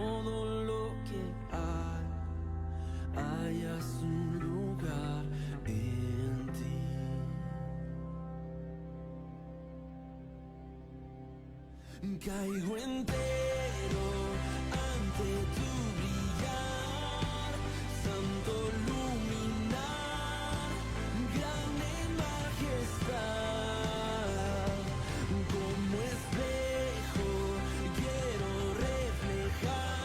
todo lo que haya su lugar en ti. Caigo entero ante tu brillar, santo luminar, grande majestad. Como espejo quiero reflejar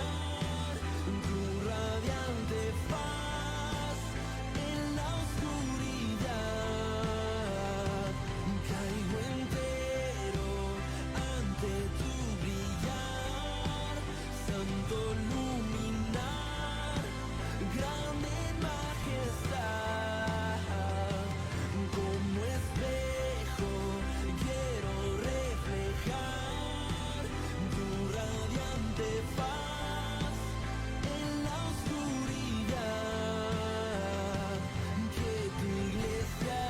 tu radiante faz en la oscuridad. Caigo entero ante tu brillar, santo luminar, grande majestad. Como espejo quiero reflejar tu radiante faz en la oscuridad. Que tu iglesia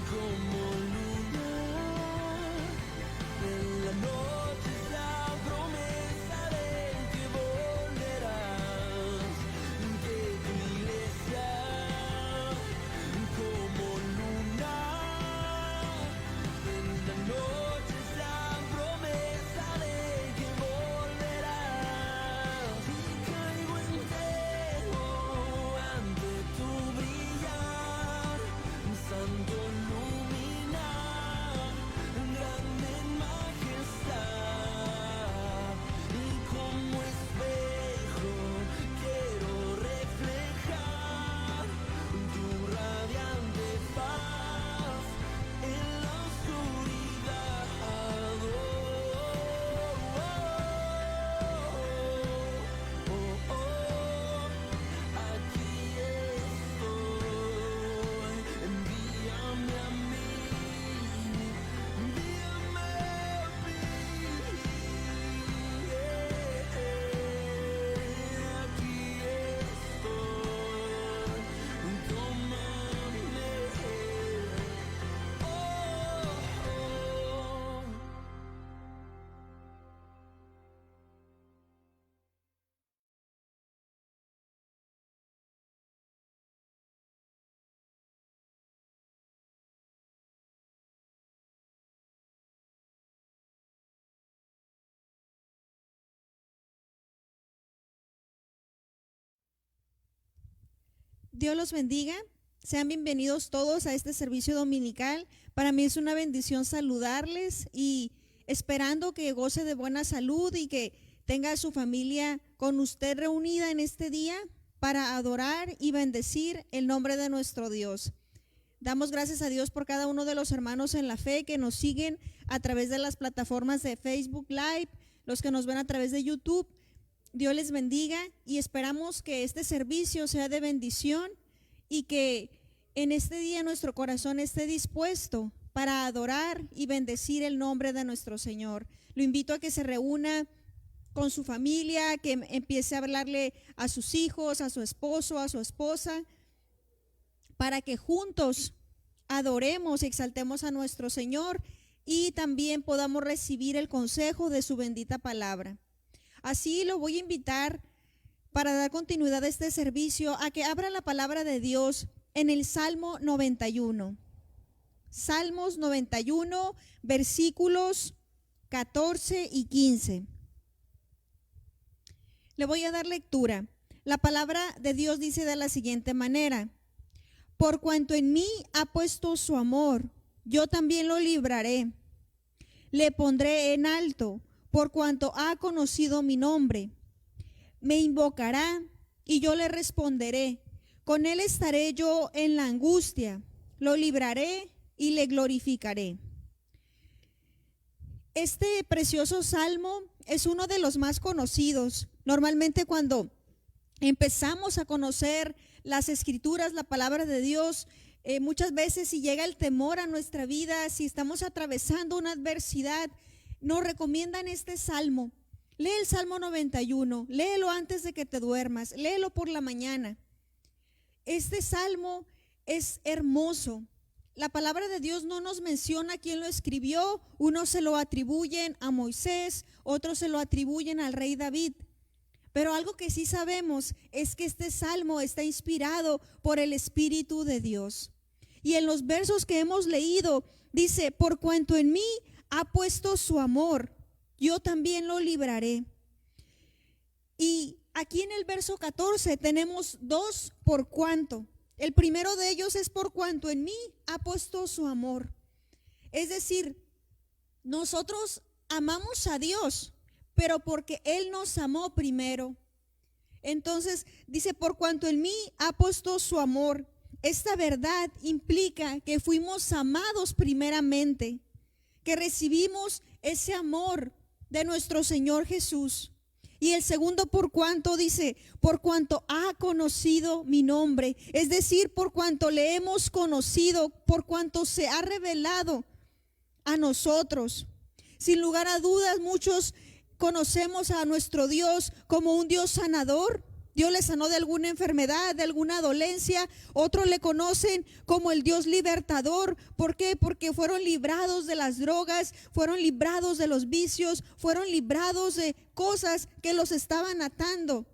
como luna en la noche es la promesa de que volverás. Que tu iglesia como luna en la noche es la promesa de que volverás. Caigo entero ante tu brillar, santo luminar, grande majestad. Y como espejo quiero reflejar tu radiante faz en la oscuridad. Aquí estoy, envíame a mí, envíame a mí. Aquí estoy, tómame. Dios los bendiga. Sean bienvenidos todos a este servicio dominical. Para mí es una bendición saludarles y esperando que goce de buena salud y que tenga a su familia con usted reunida en este día para adorar y bendecir el nombre de nuestro Dios. Damos gracias a Dios por cada uno de los hermanos en la fe que nos siguen a través de las plataformas de Facebook Live, los que nos ven a través de YouTube. Dios les bendiga y esperamos que este servicio sea de bendición y que en este día nuestro corazón esté dispuesto para adorar y bendecir el nombre de nuestro Señor. Lo invito a que se reúna con su familia, que empiece a hablarle a sus hijos, a su esposo, a su esposa, para que juntos adoremos y exaltemos a nuestro Señor y también podamos recibir el consejo de su bendita palabra. Así lo voy a invitar para dar continuidad a este servicio a que abra la palabra de Dios en el Salmo 91. Salmos 91, versículos 14 y 15. Le voy a dar lectura. La palabra de Dios dice de la siguiente manera: por cuanto en mí ha puesto su amor, yo también lo libraré. Le pondré en alto, por cuanto ha conocido mi nombre. Me invocará y yo le responderé. Con él estaré yo en la angustia. Lo libraré y le glorificaré. Este precioso salmo es uno de los más conocidos. Normalmente cuando empezamos a conocer las escrituras, la palabra de Dios, muchas veces si llega el temor a nuestra vida, si estamos atravesando una adversidad, nos recomiendan este salmo. Lee el Salmo 91, léelo antes de que te duermas, léelo por la mañana. Este salmo es hermoso. la palabra de Dios no nos menciona quién lo escribió. Unos se lo atribuyen a Moisés, otros se lo atribuyen al rey David. Pero algo que sí sabemos es que este salmo está inspirado por el Espíritu de Dios. Y en los versos que hemos leído dice: por cuanto en mí ha puesto su amor, yo también lo libraré. Y aquí en el verso 14 tenemos dos por cuanto. El primero de ellos es por cuanto en mí ha puesto su amor. Es decir, nosotros amamos a Dios, pero porque Él nos amó primero. Entonces dice: por cuanto en mí ha puesto su amor. Esta verdad implica que fuimos amados primeramente, que recibimos ese amor de nuestro Señor Jesús. Y el segundo por cuanto dice: por cuanto ha conocido mi nombre. Es decir, por cuanto le hemos conocido, por cuanto se ha revelado a nosotros. Sin lugar a dudas, muchos conocemos a nuestro Dios como un Dios sanador. Dios le sanó de alguna enfermedad, de alguna dolencia. Otros le conocen como el Dios libertador. ¿Por qué? Porque fueron librados de las drogas, fueron librados de los vicios, fueron librados de cosas que los estaban atando.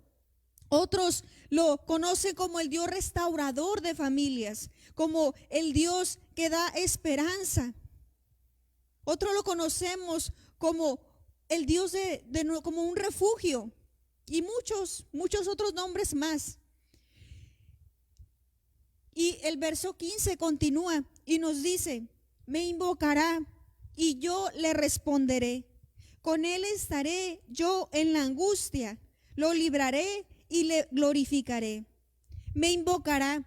Otros lo conocen como el Dios restaurador de familias, como el Dios que da esperanza. Otros lo conocemos como el Dios como un refugio. Y muchos otros nombres más. Y el verso 15 continúa y nos dice: me invocará y yo le responderé. Con él estaré yo en la angustia. Lo libraré y le glorificaré. Me invocará.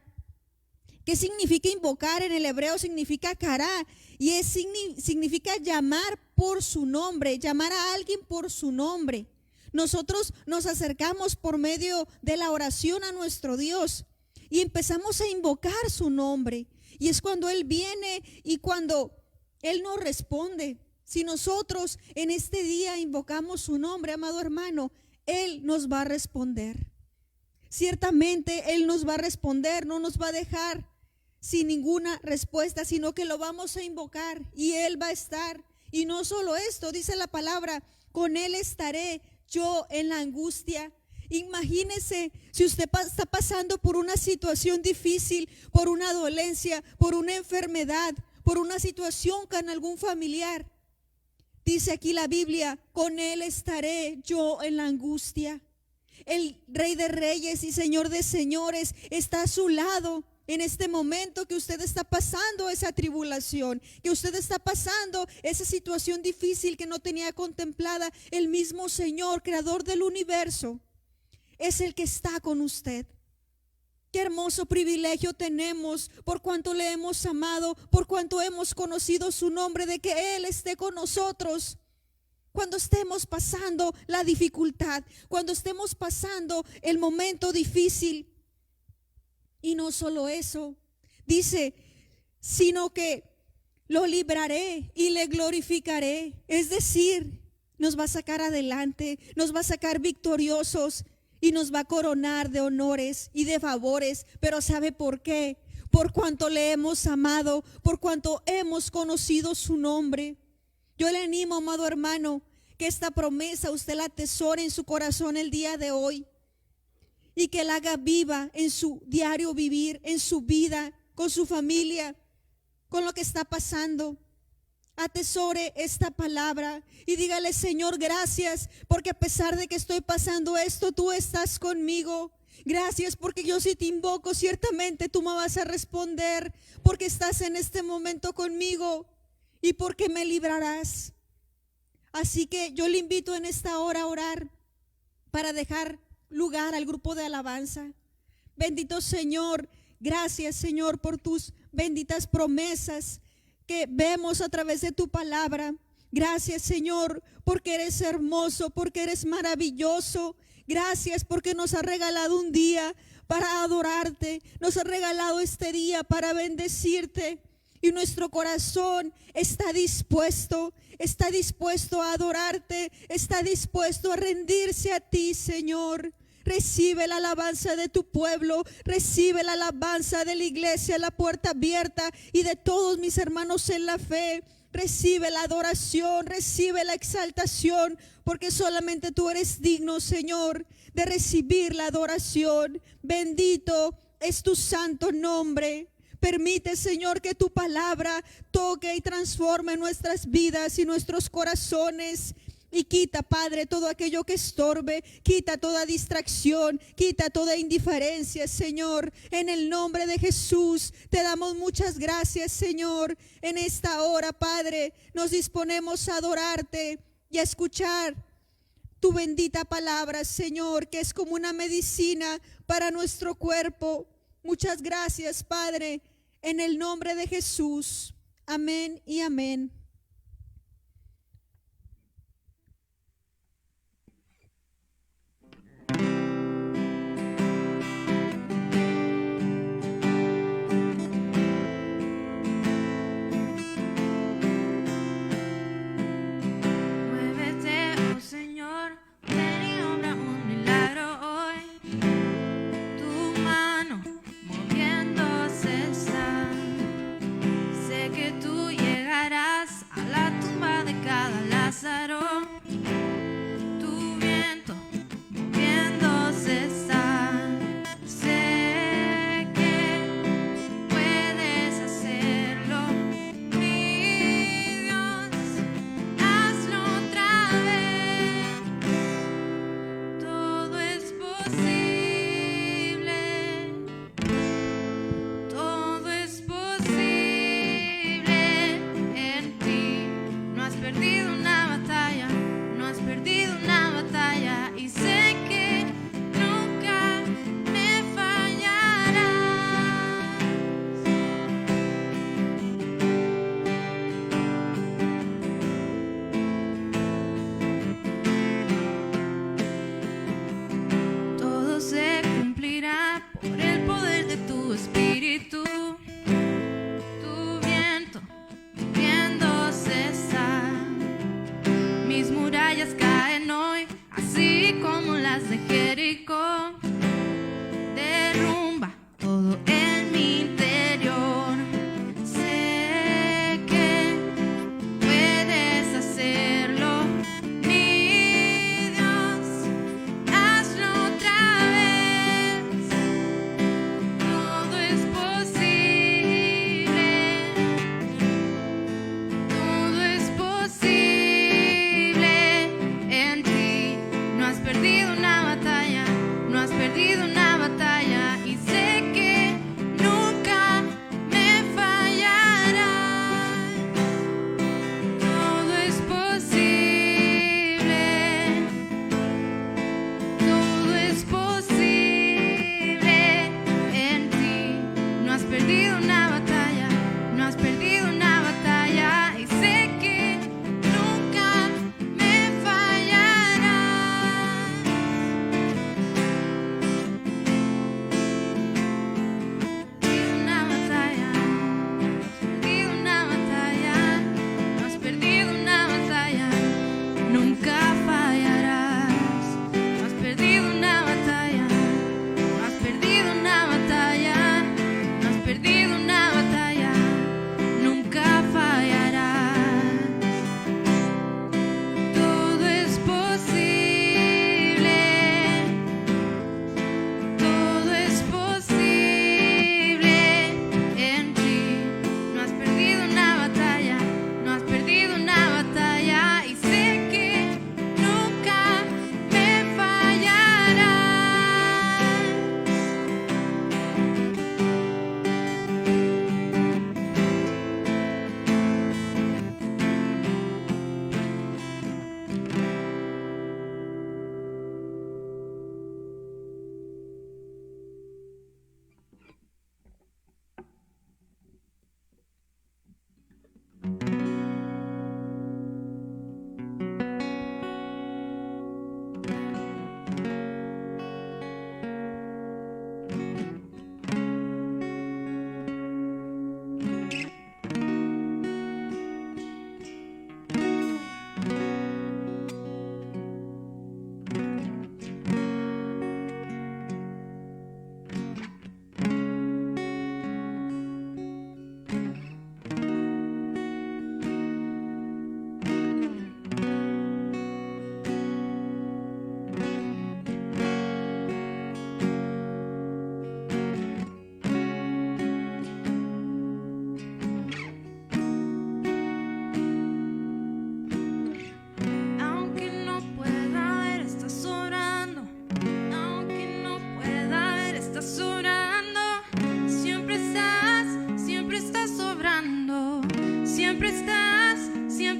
¿Qué significa invocar? En el hebreo significa cará. Y significa llamar por su nombre. Llamar a alguien por su nombre. Nosotros nos acercamos por medio de la oración a nuestro Dios y empezamos a invocar su nombre. Y es cuando Él viene y cuando Él nos responde. Si nosotros en este día invocamos su nombre, amado hermano, Él nos va a responder. Ciertamente Él nos va a responder, no nos va a dejar sin ninguna respuesta, sino que lo vamos a invocar y Él va a estar. Y no solo esto, dice la palabra: con Él estaré yo en la angustia. Imagínese si usted está pasando por una situación difícil, por una dolencia, por una enfermedad, por una situación con algún familiar. Dice aquí la Biblia: con Él estaré yo en la angustia. El Rey de Reyes y Señor de Señores está a su lado. En este momento que usted está pasando esa tribulación, que usted está pasando esa situación difícil que no tenía contemplada, el mismo Señor, creador del universo, es el que está con usted. Qué hermoso privilegio tenemos por cuanto le hemos amado, por cuanto hemos conocido su nombre, de que Él esté con nosotros. Cuando estemos pasando la dificultad, cuando estemos pasando el momento difícil. Y no solo eso, dice, sino que lo libraré y le glorificaré. Es decir, nos va a sacar adelante, nos va a sacar victoriosos y nos va a coronar de honores y de favores. Pero ¿sabe por qué? Por cuanto le hemos amado, por cuanto hemos conocido su nombre. Yo le animo, amado hermano, que esta promesa usted la atesore en su corazón el día de hoy. Y que la haga viva en su diario vivir, en su vida, con su familia, con lo que está pasando. Atesore esta palabra y dígale: Señor, gracias porque a pesar de que estoy pasando esto, tú estás conmigo. Gracias porque yo si te invoco, ciertamente tú me vas a responder, porque estás en este momento conmigo y porque me librarás. Así que yo le invito en esta hora a orar para dejar lugar al grupo de alabanza. Bendito Señor, gracias Señor por tus benditas promesas que vemos a través de tu palabra. Gracias Señor porque eres hermoso, porque eres maravilloso. Gracias porque nos has regalado un día para adorarte, nos has regalado este día para bendecirte. Y nuestro corazón está dispuesto a adorarte, está dispuesto a rendirse a ti, Señor. Recibe la alabanza de tu pueblo, recibe la alabanza de la iglesia, la puerta abierta y de todos mis hermanos en la fe. Recibe la adoración, recibe la exaltación, porque solamente tú eres digno, Señor, de recibir la adoración. Bendito es tu santo nombre. Permite, Señor, que tu palabra toque y transforme nuestras vidas y nuestros corazones. Y quita, Padre, todo aquello que estorbe, quita toda distracción, quita toda indiferencia, Señor. En el nombre de Jesús te damos muchas gracias, Señor. En esta hora, Padre, nos disponemos a adorarte y a escuchar tu bendita palabra, Señor, que es como una medicina para nuestro cuerpo. Muchas gracias, Padre, en el nombre de Jesús. Amén y amén. Muévete, oh Señor, ven y obra un milagro hoy. Tu mano moviéndose está. Sé que tú llegarás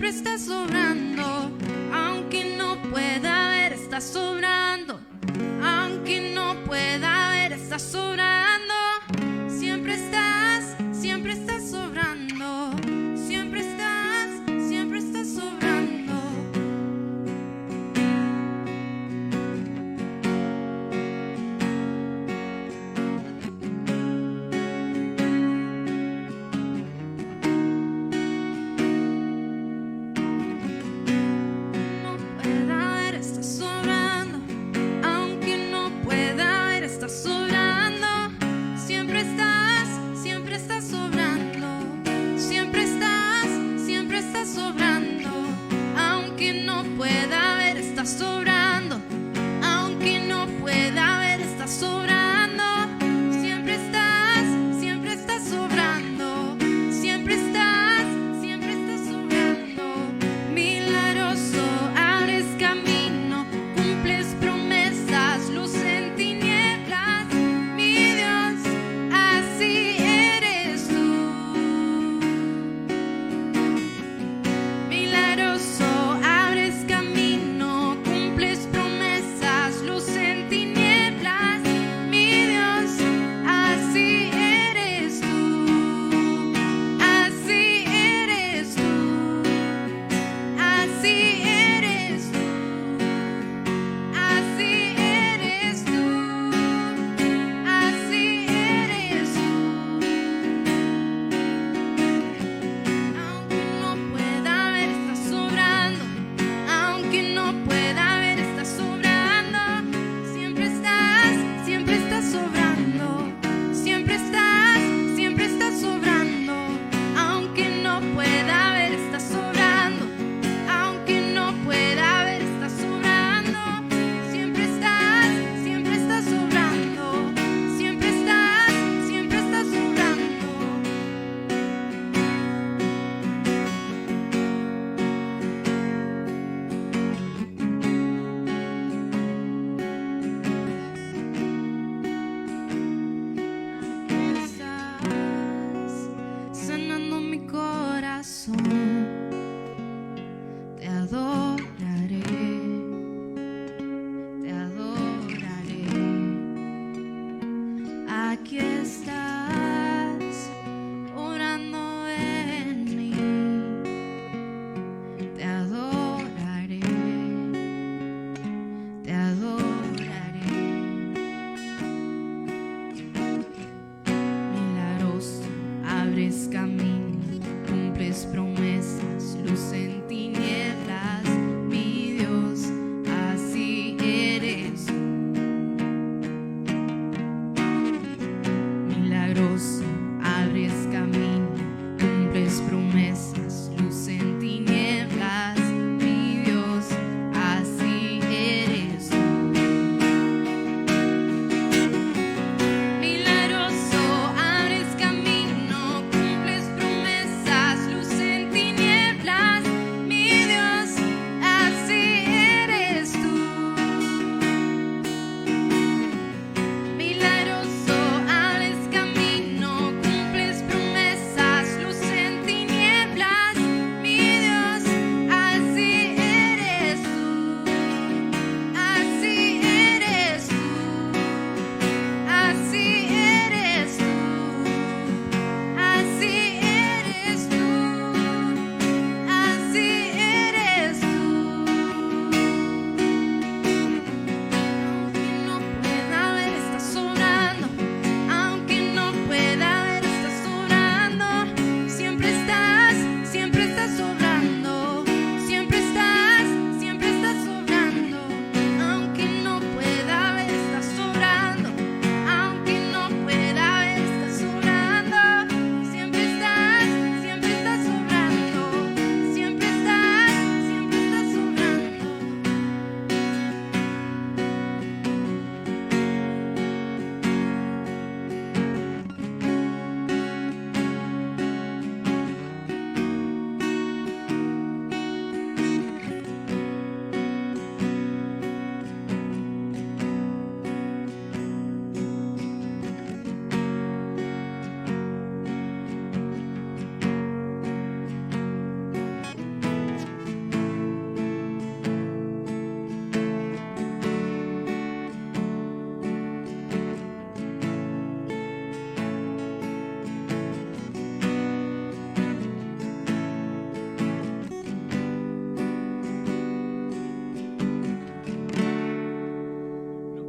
siempre estás sobrando. Aunque no pueda ver, estás sobrando. Aunque no pueda ver, estás sobrando. Siempre estás sobrando. Siempre estás sobrando. No pueda ver, estás sobrando. Aunque no pueda ver, estás sobrando. Siempre estás sobrando. Siempre estás sobrando. Aunque no pueda ver, estás sobrando. Aunque no pueda ver, estás sobrando. Siempre estás sobrando. Siempre estás sobrando. Milagroso, abres camino, cumples promesas, luz en tinieblas. Mi Dios, así eres tú. Milagroso, abres camino, cumples promesas, luz en tinieblas.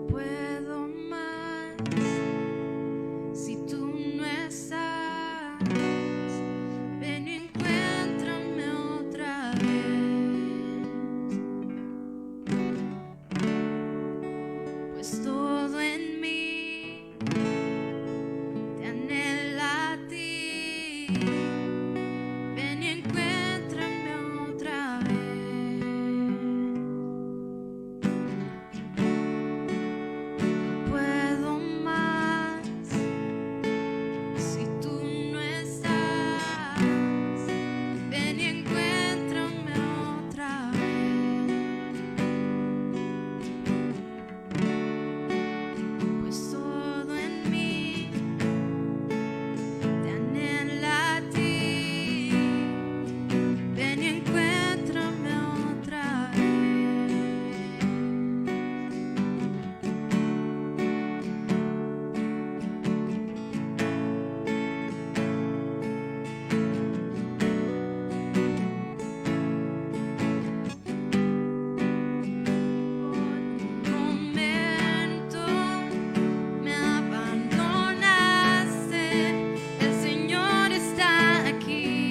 puedo más si tú no estás. Ven y encuéntrame otra vez, pues todo en mí te anhela a ti. Ven y encuéntrame otra vez. No puedo más si tú no estás. Ven y encuéntrame otra vez, pues todo en mí te anhela a ti. Ven y encuéntrame otra vez. Por un momento me abandonaste. El Señor está aquí.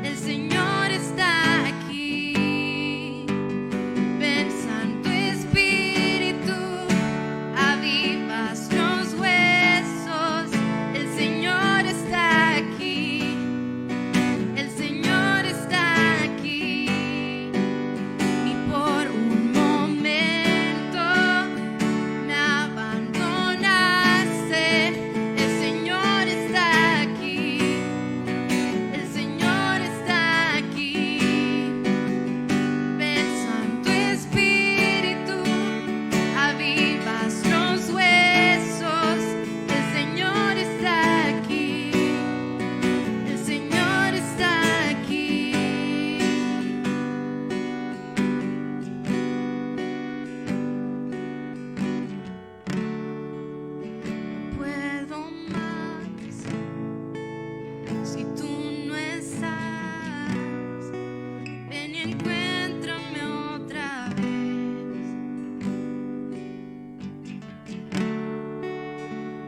El Señor está aquí. Ven, Santo Espíritu, avivas los huesos. El Señor está aquí. El Señor está aquí. Ni por un momento me abandonaste. El Señor está aquí. El Señor está aquí. Ven, Santo Espíritu, avivas los huesos. El Señor está aquí. El Señor está aquí. No puedo más si tú no estás. Ven y encuéntrame otra vez,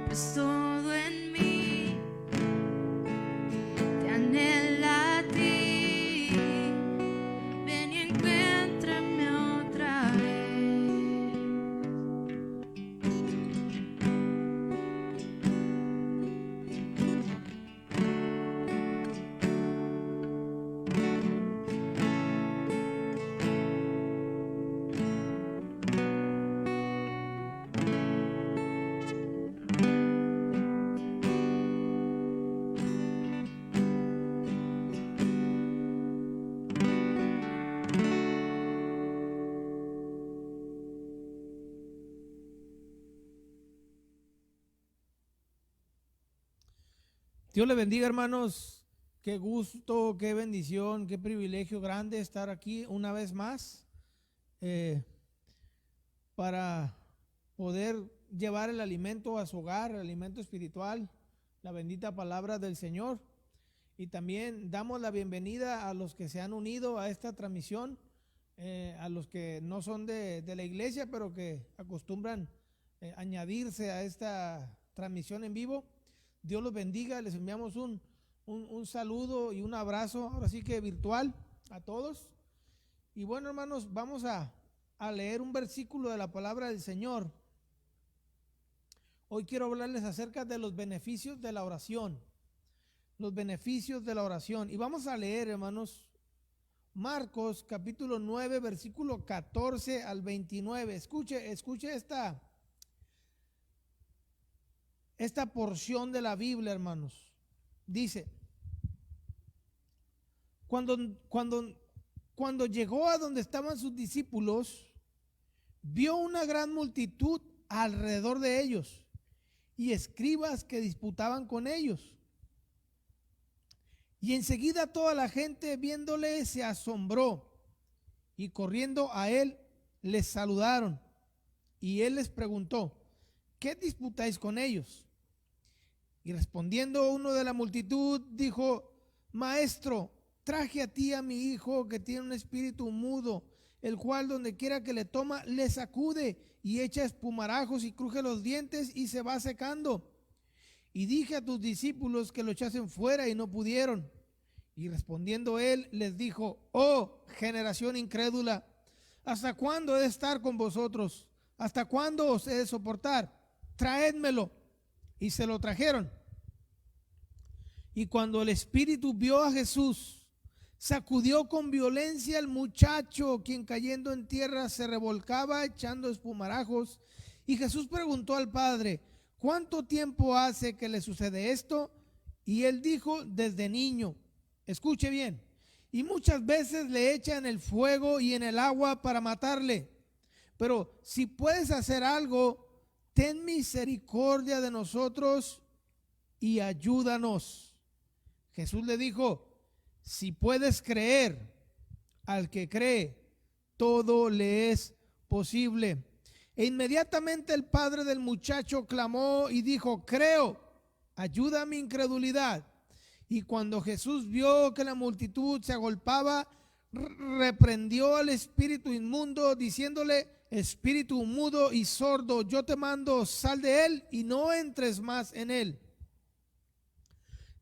pues todo en mí te anhela a ti. Ven y encuéntrame otra vez. Dios le bendiga, hermanos. Qué gusto, qué bendición, qué privilegio grande estar aquí una vez más para poder llevar el alimento a su hogar, el alimento espiritual, la bendita palabra del Señor. Y también damos la bienvenida a los que se han unido a esta transmisión, a los que no son de la iglesia, pero que acostumbran añadirse a esta transmisión en vivo. Dios los bendiga, les enviamos un saludo y un abrazo, ahora sí que virtual, a todos. Y bueno, hermanos, vamos a leer un versículo de la palabra del Señor. Hoy quiero hablarles acerca de los beneficios de la oración. Los beneficios de la oración. Y vamos a leer, hermanos, Marcos capítulo 9, versículo 14 al 29. Escuche esta porción de la Biblia, hermanos. Dice: cuando llegó a donde estaban sus discípulos, vio una gran multitud alrededor de ellos y escribas que disputaban con ellos. Y enseguida toda la gente, viéndole, se asombró, y corriendo a él les saludaron. Y él les preguntó: ¿qué disputáis con ellos? Y respondiendo uno de la multitud dijo: Maestro, traje a ti a mi hijo que tiene un espíritu mudo. el cual donde quiera que le toma, le sacude y echa espumarajos y cruje los dientes y se va secando. Y dije a tus discípulos que lo echasen fuera y no pudieron. Y respondiendo él les dijo: oh generación incrédula, ¿hasta cuándo he de estar con vosotros? ¿Hasta cuándo os he de soportar? Traédmelo. Y se lo trajeron. Y cuando el espíritu vio a Jesús, sacudió con violencia al muchacho, quien cayendo en tierra se revolcaba echando espumarajos. Y Jesús preguntó al padre: ¿cuánto tiempo hace que le sucede esto? Y él dijo: desde niño. Escuche bien. Y muchas veces le echan el fuego y en el agua para matarle. Pero si puedes hacer algo, ten misericordia de nosotros y ayúdanos. Jesús le dijo: si puedes creer, al que cree, todo le es posible. E inmediatamente el padre del muchacho clamó y dijo: creo, ayuda a mi incredulidad. Y cuando Jesús vio que la multitud se agolpaba, reprendió al espíritu inmundo, diciéndole: espíritu mudo y sordo, yo te mando, sal de él y no entres más en él.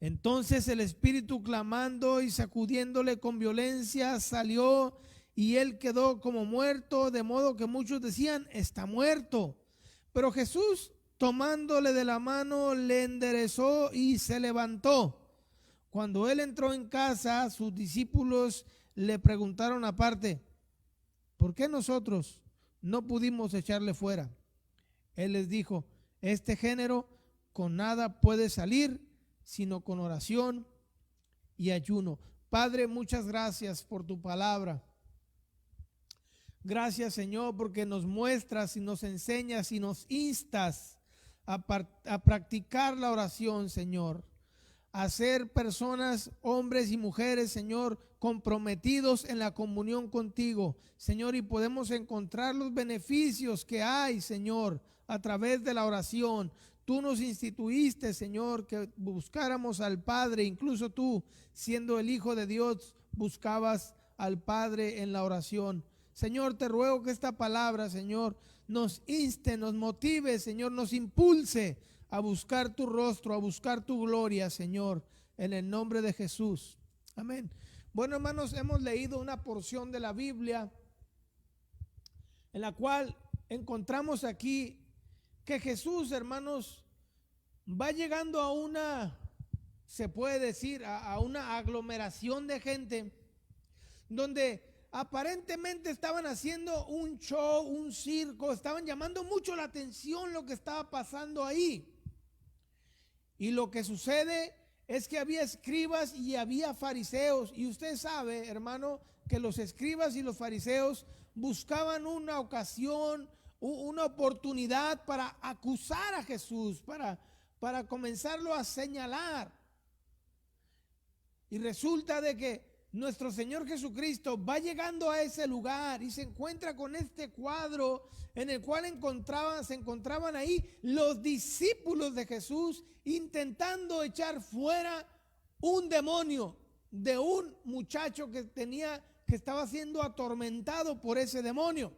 Entonces el espíritu, clamando y sacudiéndole con violencia, salió, y él quedó como muerto, de modo que muchos decían: está muerto. Pero Jesús, tomándole de la mano, le enderezó y se levantó. Cuando él entró en casa, sus discípulos le preguntaron aparte: ¿por qué nosotros no pudimos echarle fuera? Él les dijo: este género con nada puede salir, sino con oración y ayuno. Padre, muchas gracias por tu palabra. Gracias, Señor, porque nos muestras y nos enseñas y nos instas a practicar la oración, Señor. A ser personas, hombres y mujeres, Señor, comprometidos en la comunión contigo, Señor, y podemos encontrar los beneficios que hay, Señor, a través de la oración. Tú nos instituiste, Señor, que buscáramos al Padre. Incluso tú, siendo el Hijo de Dios, buscabas al Padre en la oración. Señor, te ruego que esta palabra, Señor, nos inste, nos motive, Señor, nos impulse a buscar tu rostro, a buscar tu gloria, Señor, en el nombre de Jesús. Amén. Bueno, hermanos, hemos leído una porción de la Biblia en la cual encontramos aquí que Jesús, hermanos, va llegando a una, se puede decir, a una aglomeración de gente donde aparentemente estaban haciendo un show, un circo, estaban llamando mucho la atención lo que estaba pasando ahí. Y lo que sucede es que había escribas y había fariseos. Y usted sabe, hermano, que los escribas y los fariseos buscaban una ocasión, una oportunidad para acusar a Jesús, para comenzarlo a señalar. Y resulta de que nuestro Señor Jesucristo va llegando a ese lugar y se encuentra con este cuadro en el cual se encontraban ahí los discípulos de Jesús intentando echar fuera un demonio de un muchacho que estaba siendo atormentado por ese demonio.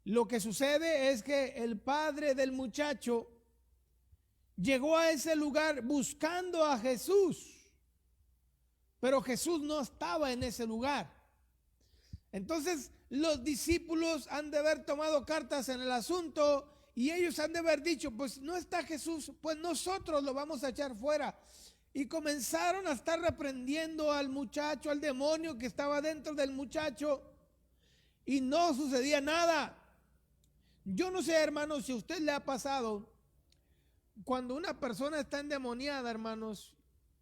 Lo que sucede es que el padre del muchacho llegó a ese lugar buscando a Jesús. Pero Jesús no estaba en ese lugar. Entonces los discípulos han de haber tomado cartas en el asunto y ellos han de haber dicho: pues no está Jesús, pues nosotros lo vamos a echar fuera. Y comenzaron a estar reprendiendo al muchacho, al demonio que estaba dentro del muchacho, y no sucedía nada. Yo no sé, hermanos, si a usted le ha pasado cuando una persona está endemoniada, hermanos,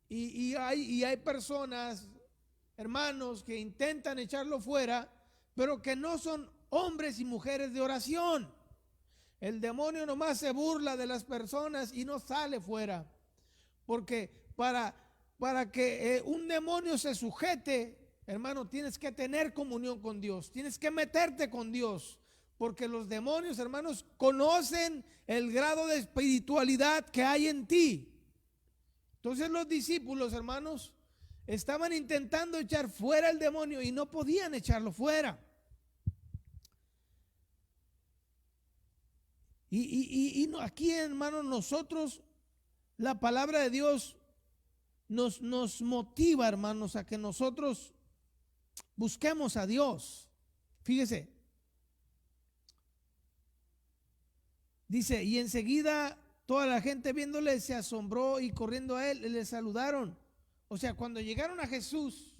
y hay personas, hermanos, que intentan echarlo fuera, pero que no son hombres y mujeres de oración. El demonio nomás se burla de las personas y no sale fuera. Porque para que un demonio se sujete, hermano, tienes que tener comunión con Dios, tienes que meterte con Dios. Porque los demonios, hermanos, conocen el grado de espiritualidad que hay en ti. Entonces los discípulos, hermanos, estaban intentando echar fuera el demonio y no podían echarlo fuera. Y aquí, hermanos, nosotros, la palabra de Dios nos motiva, hermanos, a que nosotros busquemos a Dios. Fíjese, dice, y enseguida toda la gente viéndole se asombró y corriendo a él le saludaron. O sea, cuando llegaron a Jesús,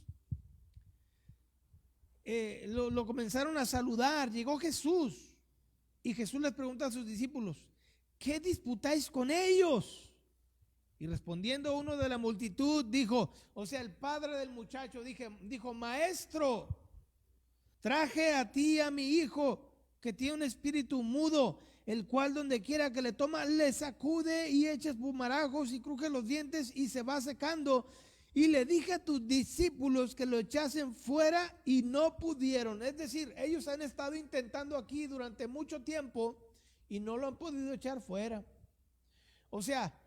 lo comenzaron a saludar. Llegó Jesús y Jesús les pregunta a sus discípulos: ¿qué disputáis con ellos? Y respondiendo uno de la multitud dijo, o sea, el padre del muchacho dijo: maestro, traje a ti a mi hijo que tiene un espíritu mudo, el cual donde quiera que le toma le sacude y echa espumarajos y cruje los dientes y se va secando. Y le dije a tus discípulos que lo echasen fuera y no pudieron. Es decir, ellos han estado intentando aquí durante mucho tiempo y no lo han podido echar fuera. O sea,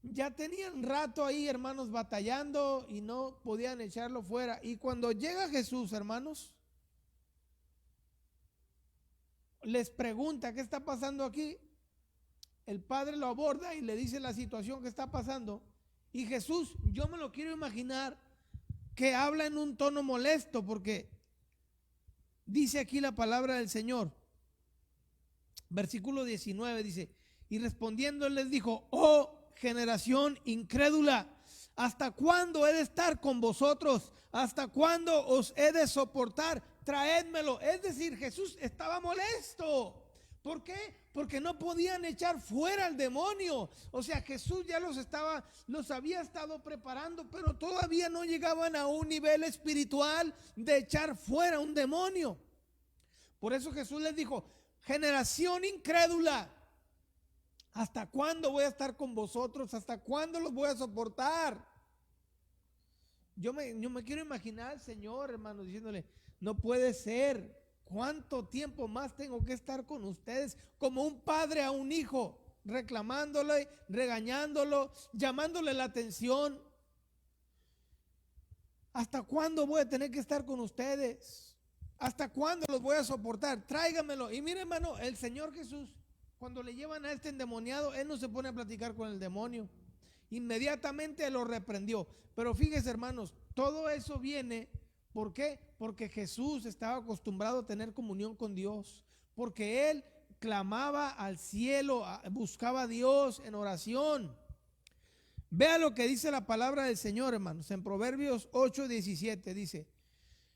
ya tenían rato ahí, hermanos, batallando y no podían echarlo fuera. Y cuando llega Jesús, hermanos, les pregunta: ¿qué está pasando aquí? El padre lo aborda y le dice la situación que está pasando. Y Jesús, yo me lo quiero imaginar que habla en un tono molesto, porque dice aquí la palabra del Señor, versículo 19, dice: y respondiendo les dijo: oh generación incrédula, ¿hasta cuándo he de estar con vosotros? ¿Hasta cuándo os he de soportar? Traédmelo. Es decir, Jesús estaba molesto. ¿Por qué? Porque no podían echar fuera al demonio. O sea, Jesús ya los había estado preparando, pero todavía no llegaban a un nivel espiritual de echar fuera un demonio. Por eso Jesús les dijo: generación incrédula, ¿hasta cuándo voy a estar con vosotros? ¿Hasta cuándo los voy a soportar? Yo me quiero imaginar al Señor, hermano, diciéndole: no puede ser. ¿Cuánto tiempo más tengo que estar con ustedes? Como un padre a un hijo, reclamándole, regañándolo, llamándole la atención. ¿Hasta cuándo voy a tener que estar con ustedes? ¿Hasta cuándo los voy a soportar? Tráigamelo. Y mire, hermano, el Señor Jesús, cuando le llevan a este endemoniado, Él no se pone a platicar con el demonio. Inmediatamente lo reprendió. Pero fíjese, hermanos, todo eso viene, ¿por qué? Porque Jesús estaba acostumbrado a tener comunión con Dios, porque Él clamaba al cielo, buscaba a Dios en oración. Vea lo que dice la palabra del Señor, hermanos, en Proverbios 8:17 dice: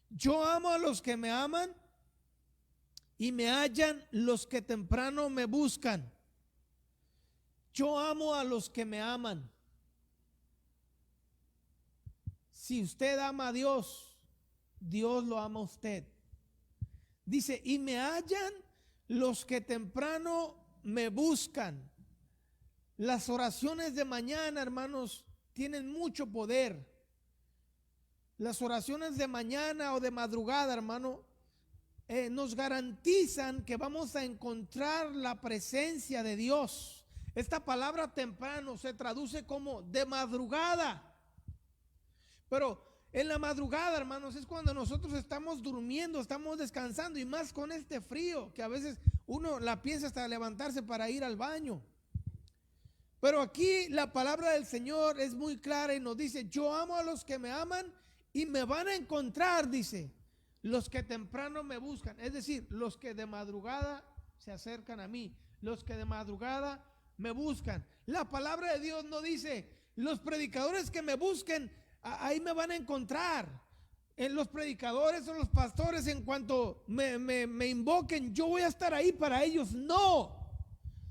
yo amo a los que me aman y me hallan los que temprano me buscan. Yo amo a los que me aman. Si usted ama a Dios, Dios lo ama a usted. Dice: y me hallan los que temprano me buscan. Las oraciones de mañana, hermanos, tienen mucho poder. Las oraciones de mañana o de madrugada, hermano, nos garantizan que vamos a encontrar la presencia de Dios. Esta palabra temprano se traduce como de madrugada. Pero en la madrugada, hermanos, es cuando nosotros estamos durmiendo, estamos descansando, y más con este frío, que a veces uno la piensa hasta levantarse para ir al baño. Pero aquí la palabra del Señor es muy clara y nos dice: yo amo a los que me aman y me van a encontrar, dice, los que temprano me buscan. Es decir, los que de madrugada se acercan a mí, los que de madrugada me buscan. La palabra de Dios no dice: los predicadores que me busquen, ahí me van a encontrar. En los predicadores o los pastores, en cuanto me invoquen, yo voy a estar ahí para ellos. No,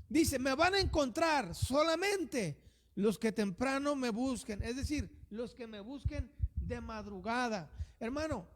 dice: me van a encontrar solamente los que temprano me busquen. Es decir, los que me busquen de madrugada. Hermano,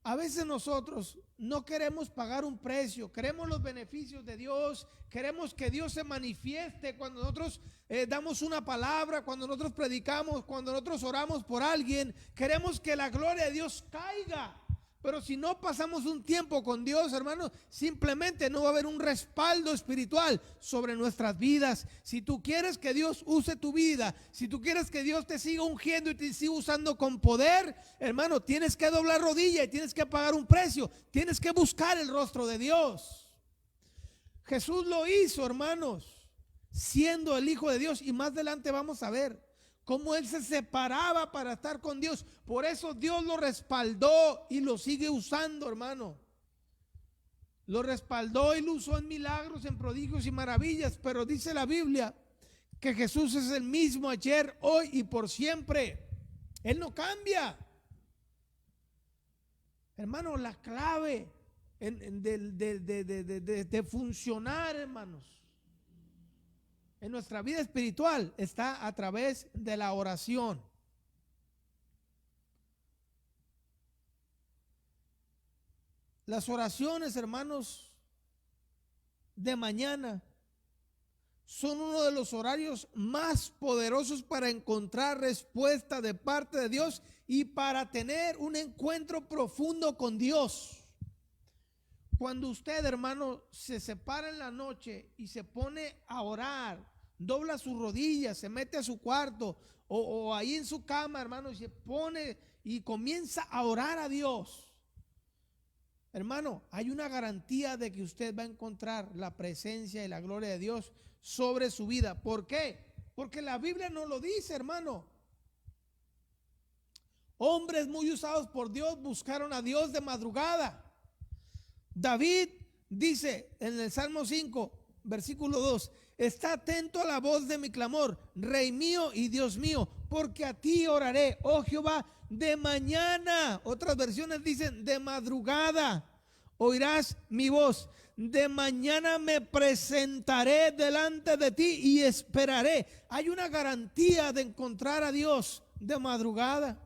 a veces nosotros no queremos pagar un precio, queremos los beneficios de Dios, queremos que Dios se manifieste cuando nosotros damos una palabra, cuando nosotros predicamos, cuando nosotros oramos por alguien. Queremos que la gloria de Dios caiga, Pero si no pasamos un tiempo con Dios, hermanos, simplemente no va a haber un respaldo espiritual sobre nuestras vidas. Si tú quieres que Dios use tu vida, si tú quieres que Dios te siga ungiendo y te siga usando con poder, hermano, tienes que doblar rodilla y tienes que pagar un precio. Tienes que buscar el rostro de Dios. Jesús lo hizo, hermanos, siendo el Hijo de Dios. Y más adelante vamos a ver cómo Él se separaba para estar con Dios. Por eso Dios lo respaldó y lo sigue usando, hermano. Lo respaldó y lo usó en milagros, en prodigios y maravillas. Pero dice la Biblia que Jesús es el mismo ayer, hoy y por siempre. Él no cambia. Hermano, la clave de funcionar, hermanos, en nuestra vida espiritual está a través de la oración. Las oraciones, hermanos, de mañana son uno de los horarios más poderosos para encontrar respuesta de parte de Dios y para tener un encuentro profundo con Dios. Cuando usted, hermano, se separa en la noche y se pone a orar, dobla sus rodillas, se mete a su cuarto o ahí en su cama, hermano, y se pone y comienza a orar a Dios, hermano, hay una garantía de que usted va a encontrar la presencia y la gloria de Dios sobre su vida. ¿Por qué? Porque la Biblia nos lo dice, hermano. Hombres muy usados por Dios buscaron a Dios de madrugada. David dice en el Salmo 5, versículo 2: está atento a la voz de mi clamor, Rey mío y Dios mío, porque a ti oraré, oh Jehová, de mañana. Otras versiones dicen de madrugada oirás mi voz. De mañana me presentaré delante de ti y esperaré. Hay una garantía de encontrar a Dios de madrugada.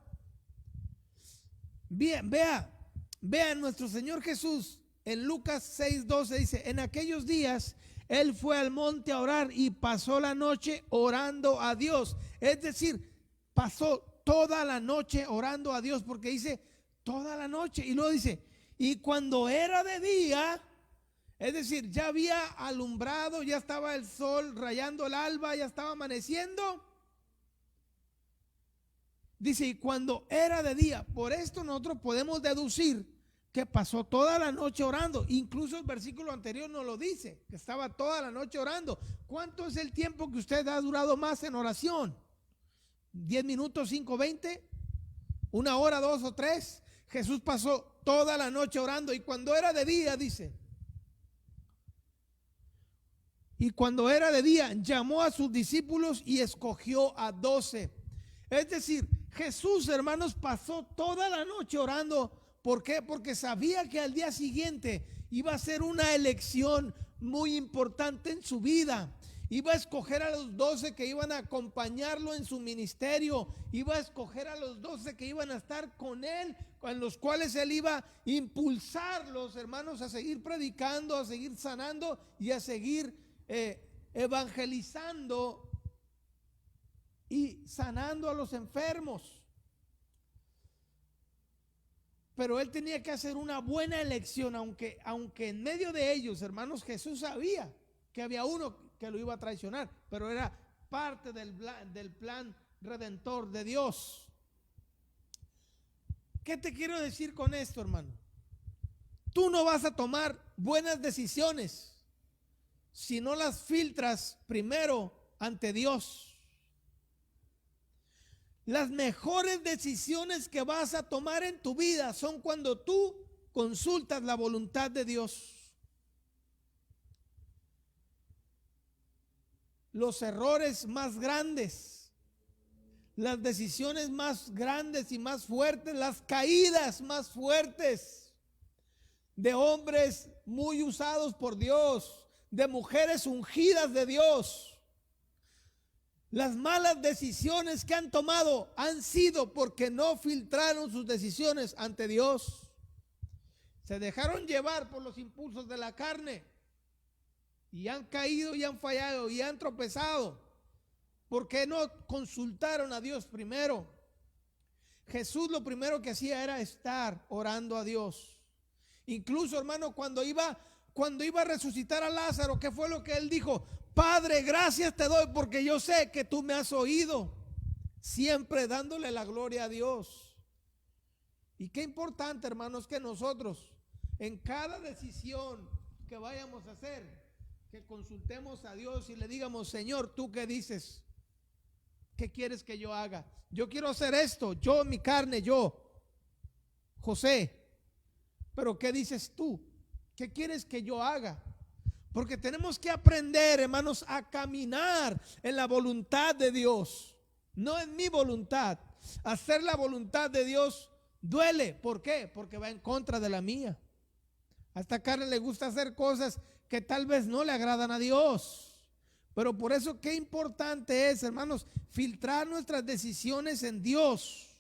Bien, vea nuestro Señor Jesús en Lucas 6:12 dice: en aquellos días Él fue al monte a orar y pasó la noche orando a Dios. Es decir, pasó toda la noche orando a Dios, porque dice toda la noche. Y luego dice, y cuando era de día, es decir, ya había alumbrado, ya estaba el sol rayando el alba, ya estaba amaneciendo. Dice, y cuando era de día. Por esto nosotros podemos deducir que pasó toda la noche orando. Incluso el versículo anterior nos lo dice, que estaba toda la noche orando. ¿Cuánto es el tiempo que usted ha durado más en oración? ¿10 minutos, 5, 20? ¿1 hora, 2 o 3? Jesús pasó toda la noche orando. Y cuando era de día, dice, y cuando era de día, llamó a sus discípulos y escogió a 12. Es decir, Jesús, hermanos, pasó toda la noche orando. ¿Por qué? Porque sabía que al día siguiente iba a ser una elección muy importante en su vida. Iba a escoger a los 12 que iban a acompañarlo en su ministerio. Iba a escoger a los 12 que iban a estar con él, con los cuales él iba a impulsarlos, hermanos, a seguir predicando, a seguir sanando y a seguir evangelizando y sanando a los enfermos. Pero él tenía que hacer una buena elección, aunque en medio de ellos, hermanos, Jesús sabía que había uno que lo iba a traicionar, pero era parte del plan redentor de Dios. ¿Qué te quiero decir con esto, hermano? Tú no vas a tomar buenas decisiones si no las filtras primero ante Dios. Las mejores decisiones que vas a tomar en tu vida son cuando tú consultas la voluntad de Dios. Los errores más grandes, las decisiones más grandes y más fuertes, las caídas más fuertes de hombres muy usados por Dios, de mujeres ungidas de Dios, las malas decisiones que han tomado han sido porque no filtraron sus decisiones ante Dios. Se dejaron llevar por los impulsos de la carne y han caído y han fallado y han tropezado porque no consultaron a Dios primero. Jesús lo primero que hacía era estar orando a Dios. Incluso, hermano, cuando iba a resucitar a Lázaro, ¿qué fue lo que él dijo? Padre, gracias te doy porque yo sé que tú me has oído. Siempre dándole la gloria a Dios. Y qué importante, hermanos, que nosotros en cada decisión que vayamos a hacer, que consultemos a Dios y le digamos: Señor, ¿tú qué dices? ¿Qué quieres que yo haga? Yo quiero hacer esto, yo, mi carne, yo, José. Pero ¿qué dices tú? ¿Qué quieres que yo haga? Porque tenemos que aprender, hermanos, a caminar en la voluntad de Dios, no en mi voluntad. Hacer la voluntad de Dios duele. ¿Por qué? Porque va en contra de la mía. A esta carne le gusta hacer cosas que tal vez no le agradan a Dios. Pero por eso qué importante es, hermanos, filtrar nuestras decisiones en Dios.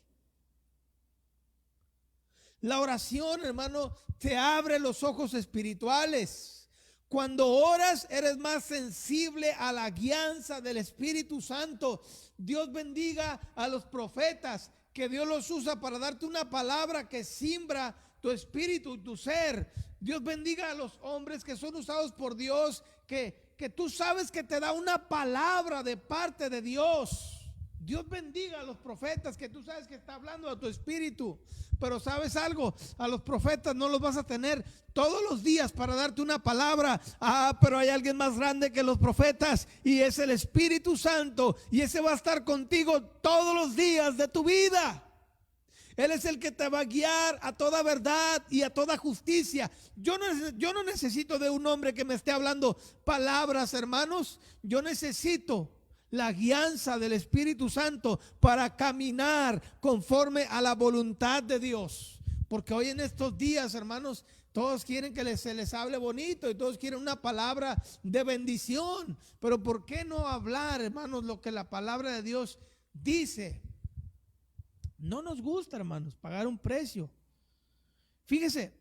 La oración, hermano, te abre los ojos espirituales. Cuando oras, eres más sensible a la guianza del Espíritu Santo. Dios bendiga a los profetas, que Dios los usa para darte una palabra que simbra tu espíritu y tu ser. Dios bendiga a los hombres que son usados por Dios, que tú sabes que te da una palabra de parte de Dios. Dios bendiga a los profetas que tú sabes que está hablando a tu espíritu. Pero ¿sabes algo? A los profetas no los vas a tener todos los días para darte una palabra. Pero hay alguien más grande que los profetas, y es el Espíritu Santo, y ese va a estar contigo todos los días de tu vida. Él es el que te va a guiar a toda verdad y a toda justicia. Yo no necesito de un hombre que me esté hablando palabras, hermanos. Yo necesito la guianza del Espíritu Santo para caminar conforme a la voluntad de Dios. Porque hoy en estos días, hermanos, todos quieren que se les hable bonito y todos quieren una palabra de bendición. Pero ¿por qué no hablar, hermanos, lo que la palabra de Dios dice? No nos gusta, hermanos, pagar un precio. Fíjese,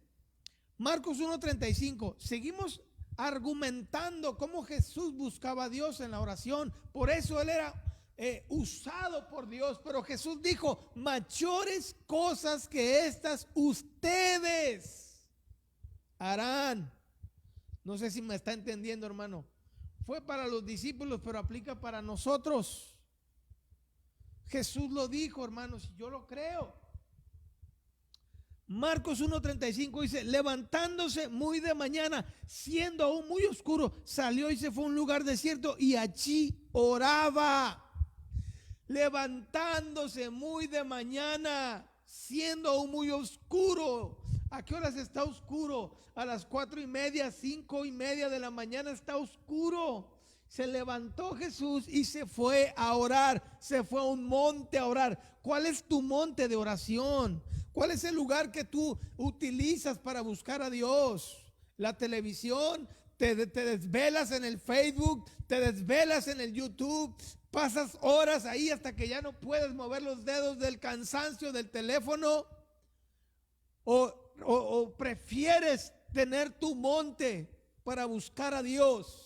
Marcos 1:35, seguimos argumentando cómo Jesús buscaba a Dios en la oración. Por eso él era usado por Dios. Pero Jesús dijo: mayores cosas que estas ustedes harán. No sé si me está entendiendo, hermano. Fue para los discípulos, pero aplica para nosotros. Jesús lo dijo, hermanos, y yo lo creo. Marcos 1:35 dice: levantándose muy de mañana, siendo aún muy oscuro, salió y se fue a un lugar desierto y allí oraba. Levantándose muy de mañana, siendo aún muy oscuro. ¿A qué horas está oscuro? A las 4:30, 5:30 de la mañana está oscuro. Se levantó Jesús y se fue a orar. Se fue a un monte a orar. ¿Cuál es tu monte de oración? ¿Cuál es el lugar que tú utilizas para buscar a Dios? La televisión, te desvelas en el Facebook, te desvelas en el YouTube, pasas horas ahí hasta que ya no puedes mover los dedos del cansancio del teléfono. O prefieres tener tu monte para buscar a Dios.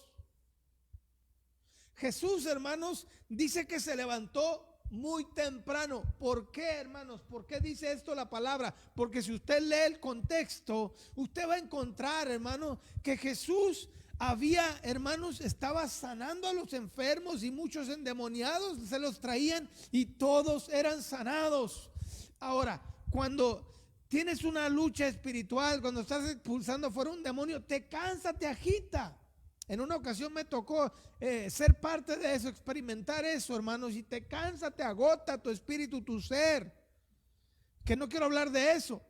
Jesús, hermanos, dice que se levantó muy temprano. ¿Por qué, hermanos? ¿Por qué dice esto la palabra? Porque si usted lee el contexto, usted va a encontrar, hermano, que Jesús estaba sanando a los enfermos, y muchos endemoniados se los traían y todos eran sanados. Ahora, cuando tienes una lucha espiritual, cuando estás expulsando fuera un demonio, te cansa, te agita. En una ocasión me tocó ser parte de eso, experimentar eso, hermanos, y te cansa, te agota tu espíritu, tu ser. Que no quiero hablar de eso.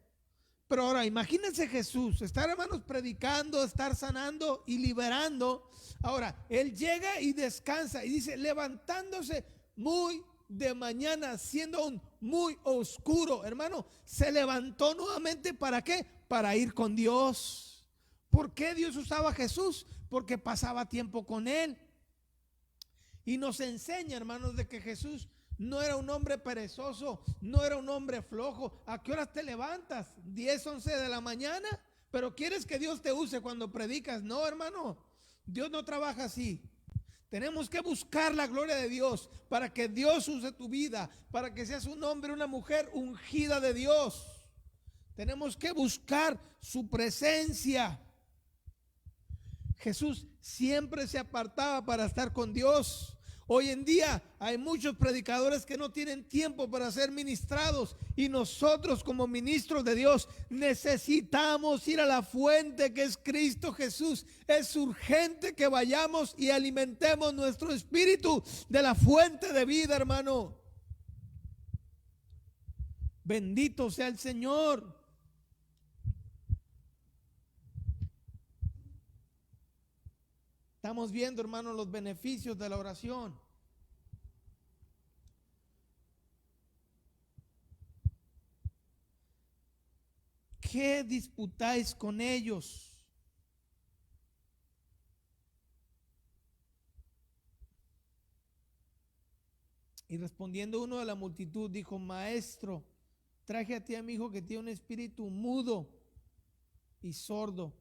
Pero ahora, imagínense Jesús, estar, hermanos, predicando, estar sanando y liberando. Ahora, Él llega y descansa y dice: levantándose muy de mañana, siendo aún muy oscuro. Hermano, se levantó nuevamente. ¿Para qué? Para ir con Dios. ¿Por qué Dios usaba a Jesús? Porque pasaba tiempo con Él. Y nos enseña, hermanos, de que Jesús no era un hombre perezoso, no era un hombre flojo. ¿A qué horas te levantas? 10, 11 de la mañana. Pero quieres que Dios te use cuando predicas. No, hermano, Dios no trabaja así. Tenemos que buscar la gloria de Dios para que Dios use tu vida, para que seas un hombre, una mujer ungida de Dios. Tenemos que buscar su presencia. Jesús siempre se apartaba para estar con Dios. Hoy en día hay muchos predicadores que no tienen tiempo para ser ministrados, y nosotros como ministros de Dios necesitamos ir a la fuente que es Cristo Jesús. Es urgente que vayamos y alimentemos nuestro espíritu de la fuente de vida, hermano. Bendito sea el Señor. Estamos viendo, hermanos, los beneficios de la oración. ¿Qué disputáis con ellos? Y respondiendo uno de la multitud, dijo: Maestro, traje a ti a mi hijo que tiene un espíritu mudo y sordo,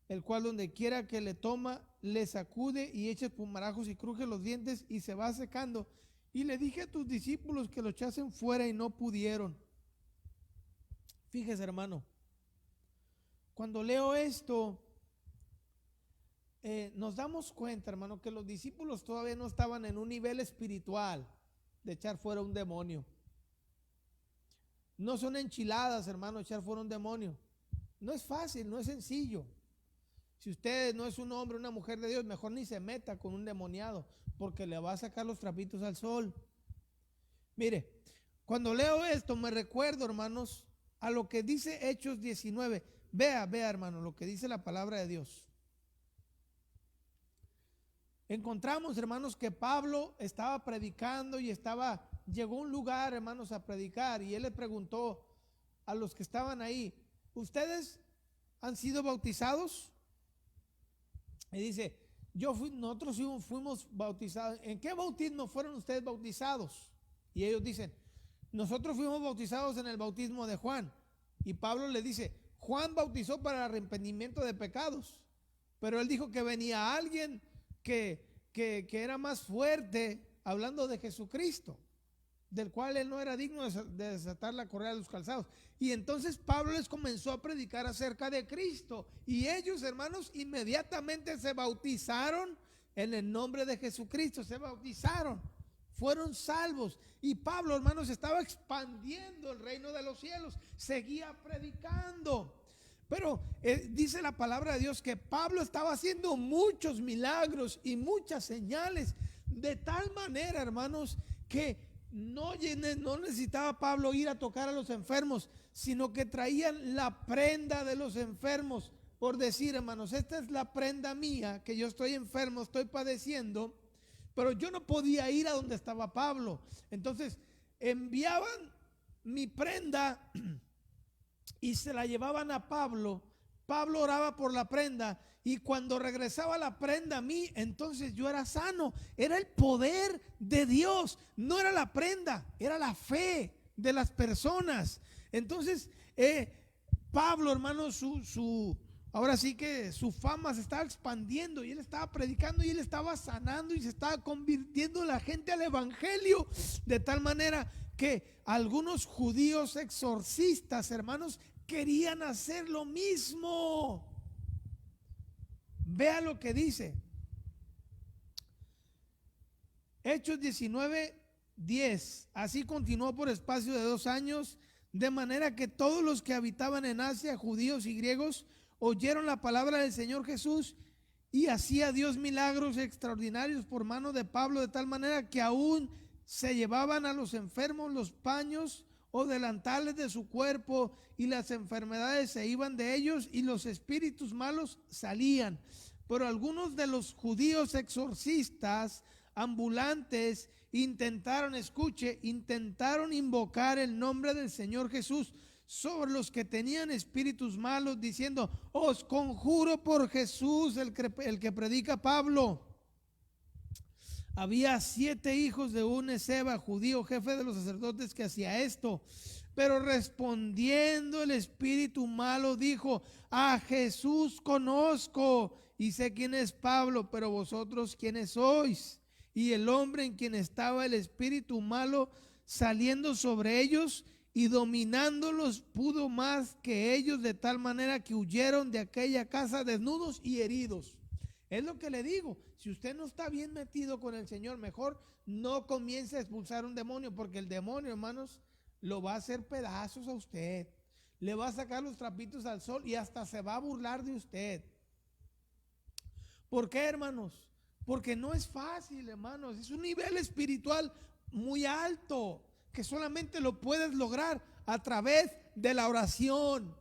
el cual donde quiera que le toma, le sacude y echa espumarajos y cruje los dientes y se va secando. Y le dije a tus discípulos que lo echasen fuera y no pudieron. Fíjese, hermano, cuando leo esto, nos damos cuenta, hermano, que los discípulos todavía no estaban en un nivel espiritual de echar fuera un demonio. No son enchiladas, hermano, echar fuera un demonio. No es fácil, no es sencillo. Si usted no es un hombre, una mujer de Dios, mejor ni se meta con un demoniado, porque le va a sacar los trapitos al sol. Mire, cuando leo esto me recuerdo, hermanos, a lo que dice Hechos 19. Vea, hermano, lo que dice la palabra de Dios. Encontramos, hermanos, que Pablo estaba predicando y llegó a un lugar, hermanos, a predicar, y él le preguntó a los que estaban ahí: ¿ustedes han sido bautizados? Y dice: nosotros fuimos bautizados. ¿En qué bautismo fueron ustedes bautizados? Y ellos dicen: nosotros fuimos bautizados en el bautismo de Juan. Y Pablo le dice: Juan bautizó para el arrepentimiento de pecados, pero él dijo que venía alguien que era más fuerte, hablando de Jesucristo, del cual él no era digno de desatar la correa de los calzados. Y entonces Pablo les comenzó a predicar acerca de Cristo, y ellos, hermanos, inmediatamente se bautizaron en el nombre de Jesucristo. Se bautizaron, fueron salvos. Y Pablo, hermanos, estaba expandiendo el reino de los cielos, seguía predicando. Pero dice la palabra de Dios que Pablo estaba haciendo muchos milagros y muchas señales, de tal manera, hermanos, que no necesitaba Pablo ir a tocar a los enfermos, sino que traían la prenda de los enfermos, por decir: hermanos, esta es la prenda mía, que yo estoy enfermo, estoy padeciendo, pero yo no podía ir a donde estaba Pablo. Entonces enviaban mi prenda y se la llevaban a Pablo. Pablo oraba por la prenda, y cuando regresaba la prenda a mí, entonces yo era sano. Era el poder de Dios, no era la prenda, era la fe de las personas. Entonces Pablo, hermano, ahora sí que su fama se estaba expandiendo, y él estaba predicando, y él estaba sanando, y se estaba convirtiendo la gente al evangelio, de tal manera que algunos judíos exorcistas, hermanos, querían hacer lo mismo. Vea lo que dice Hechos 19:10. Así continuó por espacio de 2 años, de manera que todos los que habitaban en Asia, judíos y griegos, oyeron la palabra del Señor Jesús, y hacía Dios milagros extraordinarios por mano de Pablo, de tal manera que aún se llevaban a los enfermos los paños o delantales de su cuerpo, y las enfermedades se iban de ellos, y los espíritus malos salían. Pero algunos de los judíos exorcistas ambulantes intentaron invocar el nombre del Señor Jesús sobre los que tenían espíritus malos, diciendo: os conjuro por Jesús, el que predica Pablo. Había 7 hijos de un Esceva, judío, jefe de los sacerdotes, que hacía esto. Pero respondiendo el espíritu malo dijo: a Jesús conozco y sé quién es Pablo, pero vosotros quiénes sois. Y el hombre en quien estaba el espíritu malo saliendo sobre ellos y dominándolos pudo más que ellos, de tal manera que huyeron de aquella casa desnudos y heridos. Es lo que le digo, si usted no está bien metido con el Señor, mejor no comience a expulsar un demonio, porque el demonio, hermanos, lo va a hacer pedazos a usted, le va a sacar los trapitos al sol y hasta se va a burlar de usted. ¿Por qué, hermanos? Porque no es fácil, hermanos, es un nivel espiritual muy alto que solamente lo puedes lograr a través de la oración.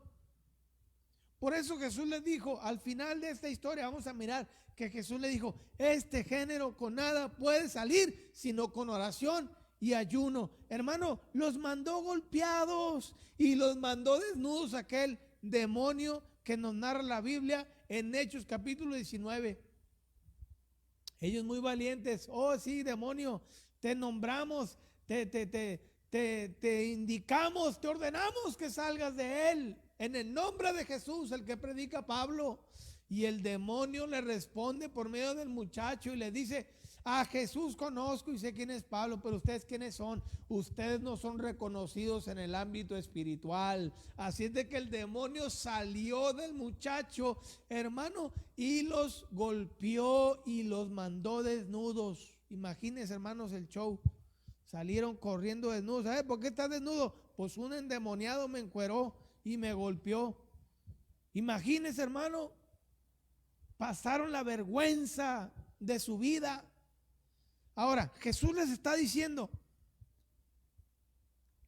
Por eso Jesús les dijo, al final de esta historia vamos a mirar que Jesús le dijo, este género con nada puede salir sino con oración y ayuno. Hermano, los mandó golpeados y los mandó desnudos aquel demonio que nos narra la Biblia en Hechos capítulo 19. Ellos muy valientes, oh sí, demonio, te nombramos, te indicamos, te ordenamos que salgas de él en el nombre de Jesús, el que predica Pablo. Y el demonio le responde por medio del muchacho y le dice, a Jesús conozco y sé quién es Pablo, pero ustedes quiénes son. Ustedes no son reconocidos en el ámbito espiritual. Así es de que el demonio salió del muchacho, hermano, y los golpeó y los mandó desnudos. Imagínense, hermanos, el show. Salieron corriendo desnudos. ¿Sabes por qué estás desnudo? Pues un endemoniado me encueró y me golpeó. Imagínense, hermano, pasaron la vergüenza de su vida. Ahora, Jesús les está diciendo,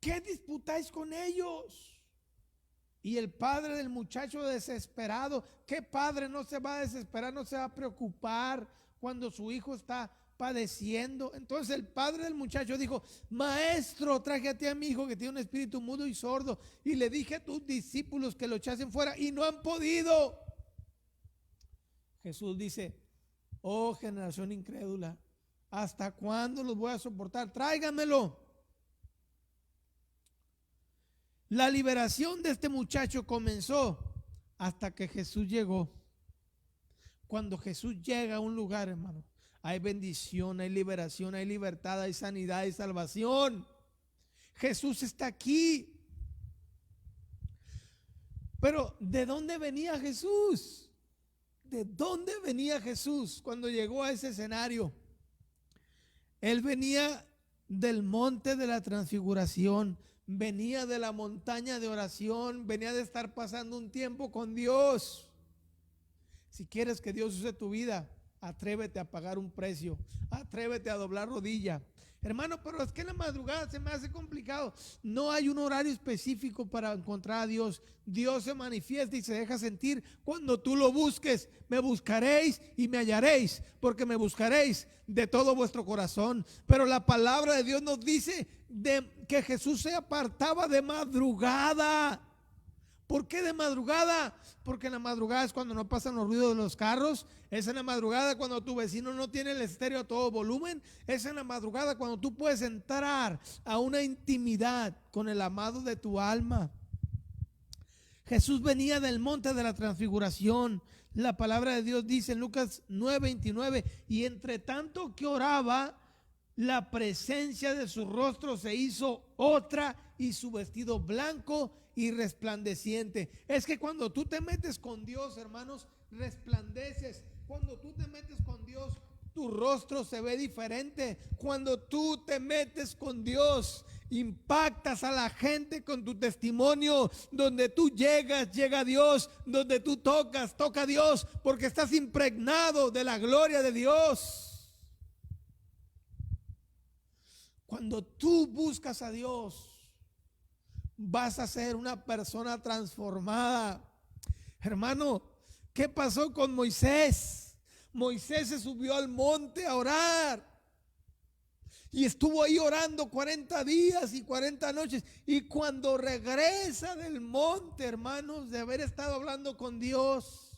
¿qué disputáis con ellos? Y el padre del muchacho desesperado, ¿qué padre no se va a desesperar, no se va a preocupar cuando su hijo está padeciendo? Entonces el padre del muchacho dijo, maestro, traje a ti a mi hijo que tiene un espíritu mudo y sordo, y le dije a tus discípulos que lo echasen fuera y no han podido. Jesús dice, oh generación incrédula, ¿hasta cuándo los voy a soportar? Tráiganmelo. La liberación de este muchacho comenzó hasta que Jesús llegó. Cuando Jesús llega a un lugar, hermano, hay bendición, hay liberación, hay libertad, hay sanidad, hay salvación. Jesús está aquí. Pero ¿de dónde venía Jesús? ¿De dónde venía Jesús cuando llegó a ese escenario? Él venía del monte de la transfiguración, venía de la montaña de oración, venía de estar pasando un tiempo con Dios. Si quieres que Dios use tu vida, atrévete a pagar un precio, atrévete a doblar rodilla. Hermano, pero es que en la madrugada se me hace complicado. No hay un horario específico para encontrar a Dios. Dios se manifiesta y se deja sentir cuando tú lo busques. Me buscaréis y me hallaréis, porque me buscaréis de todo vuestro corazón. Pero la palabra de Dios nos dice que Jesús se apartaba de madrugada. ¿Por qué de madrugada? Porque en la madrugada es cuando no pasan los ruidos de los carros. Es en la madrugada cuando tu vecino no tiene el estéreo a todo volumen. Es en la madrugada cuando tú puedes entrar a una intimidad con el amado de tu alma. Jesús venía del monte de la transfiguración. La palabra de Dios dice en Lucas 9:29, y entre tanto que oraba, la presencia de su rostro se hizo otra y su vestido blanco y resplandeciente. Es que cuando tú te metes con Dios, hermanos, resplandeces. Cuando tú te metes con Dios, tu rostro se ve diferente. Cuando tú te metes con Dios, impactas a la gente con tu testimonio. Donde tú llegas, llega Dios. Donde tú tocas, toca Dios, porque estás impregnado de la gloria de Dios. Cuando tú buscas a Dios, vas a ser una persona transformada. Hermano, ¿qué pasó con Moisés? Moisés se subió al monte a orar y estuvo ahí orando 40 días y 40 noches. Y cuando regresa del monte, hermanos, de haber estado hablando con Dios,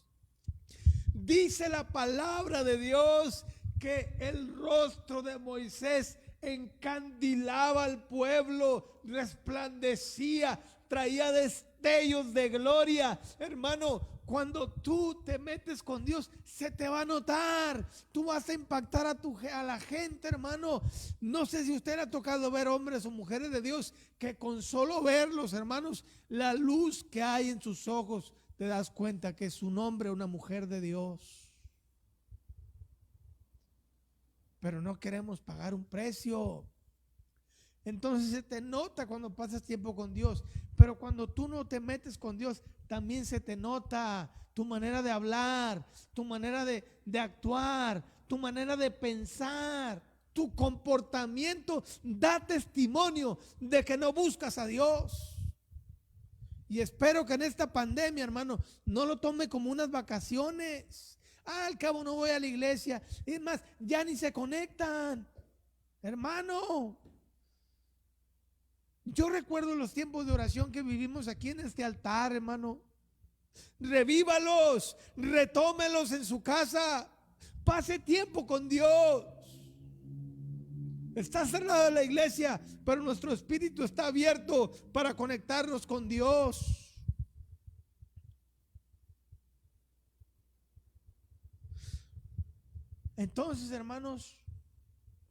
dice la palabra de Dios que el rostro de Moisés encandilaba al pueblo, resplandecía, traía destellos de gloria. Hermano, cuando tú te metes con Dios, se te va a notar. Tú vas a impactar a la gente, hermano. No sé si usted le ha tocado ver hombres o mujeres de Dios que con solo verlos, hermanos, la luz que hay en sus ojos, te das cuenta que es un hombre o una mujer de Dios. Pero no queremos pagar un precio. Entonces se te nota cuando pasas tiempo con Dios. Pero cuando tú no te metes con Dios, también se te nota tu manera de hablar, tu manera de actuar, tu manera de pensar. Tu comportamiento da testimonio de que no buscas a Dios. Y espero que en esta pandemia, hermano, no lo tome como unas vacaciones. Al cabo no voy a la iglesia. Es más, ya ni se conectan. Hermano, yo recuerdo los tiempos de oración que vivimos aquí en este altar, hermano. Revívalos, retómelos en su casa. Pase tiempo con Dios. Está cerrada la iglesia, pero nuestro espíritu está abierto para conectarnos con Dios. Entonces, hermanos,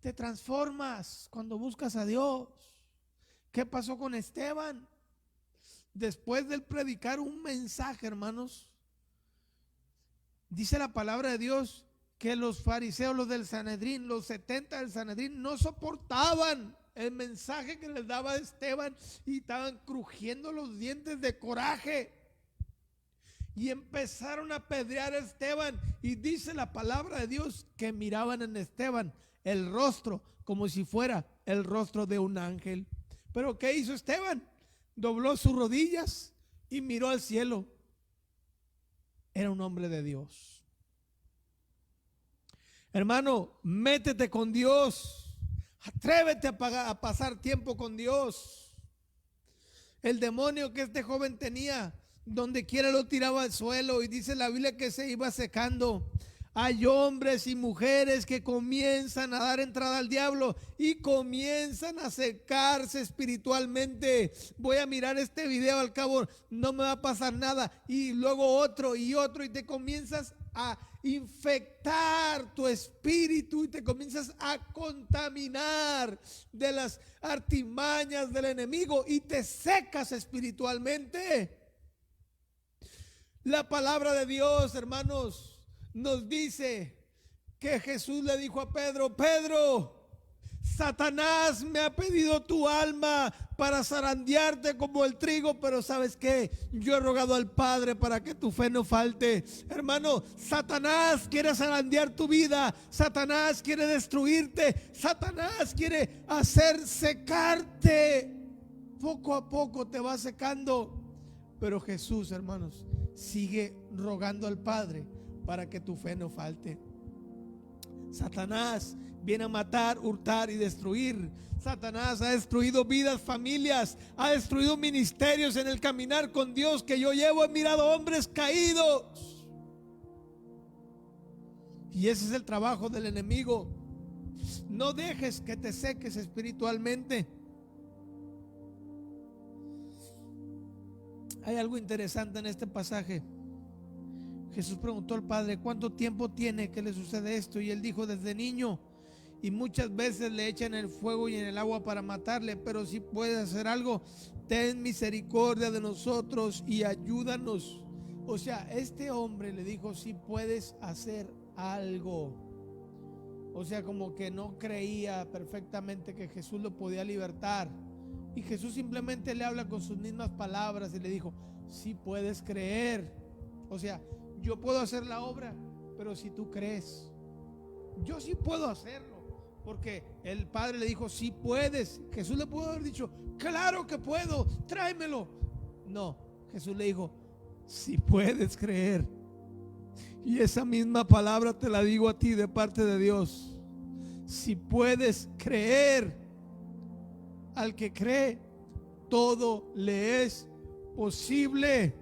te transformas cuando buscas a Dios. ¿Qué pasó con Esteban? Después de predicar un mensaje, hermanos, dice la palabra de Dios que los fariseos, los del Sanedrín, los 70 del Sanedrín, no soportaban el mensaje que les daba Esteban y estaban crujiendo los dientes de coraje. Y empezaron a apedrear a Esteban. Y dice la palabra de Dios que miraban en Esteban el rostro como si fuera el rostro de un ángel. Pero ¿qué hizo Esteban? Dobló sus rodillas y miró al cielo. Era un hombre de Dios. Hermano, métete con Dios. Atrévete a pasar tiempo con Dios. El demonio que este joven tenía, donde quiera lo tiraba al suelo, y dice la Biblia que se iba secando. Hay hombres y mujeres que comienzan a dar entrada al diablo y comienzan a secarse espiritualmente. Voy a mirar este video, al cabo no me va a pasar nada. Y luego otro y otro, y te comienzas a infectar tu espíritu y te comienzas a contaminar de las artimañas del enemigo y te secas espiritualmente. La palabra de Dios, hermanos, nos dice que Jesús le dijo a Pedro: Pedro, Satanás me ha pedido tu alma para zarandearte como el trigo, pero ¿sabes qué? Yo he rogado al Padre para que tu fe no falte. Hermano, Satanás quiere zarandear tu vida. Satanás quiere destruirte. Satanás quiere hacer secarte. Poco a poco te va secando. Pero Jesús, hermanos, sigue rogando al Padre para que tu fe no falte. Satanás viene a matar, hurtar y destruir. Satanás ha destruido vidas, familias, ha destruido ministerios en el caminar con Dios que yo llevo. He mirado hombres caídos. Y ese es el trabajo del enemigo. No dejes que te seques espiritualmente. Hay algo interesante en este pasaje. Jesús preguntó al Padre: ¿cuánto tiempo tiene que le sucede esto? Y él dijo: desde niño. Y muchas veces le echan el fuego y en el agua para matarle. Pero si puedes hacer algo, ten misericordia de nosotros y ayúdanos. O sea, este hombre le dijo: si puedes hacer algo. O sea, como que no creía perfectamente que Jesús lo podía libertar. Y Jesús simplemente le habla con sus mismas palabras y le dijo: si puedes creer. O sea, yo puedo hacer la obra, pero si tú crees, yo sí puedo hacerlo. Porque el Padre le dijo: si puedes. Jesús le pudo haber dicho: claro que puedo, tráemelo. No, Jesús le dijo: si puedes creer. Y esa misma palabra te la digo a ti de parte de Dios: si puedes creer. Al que cree, todo le es posible.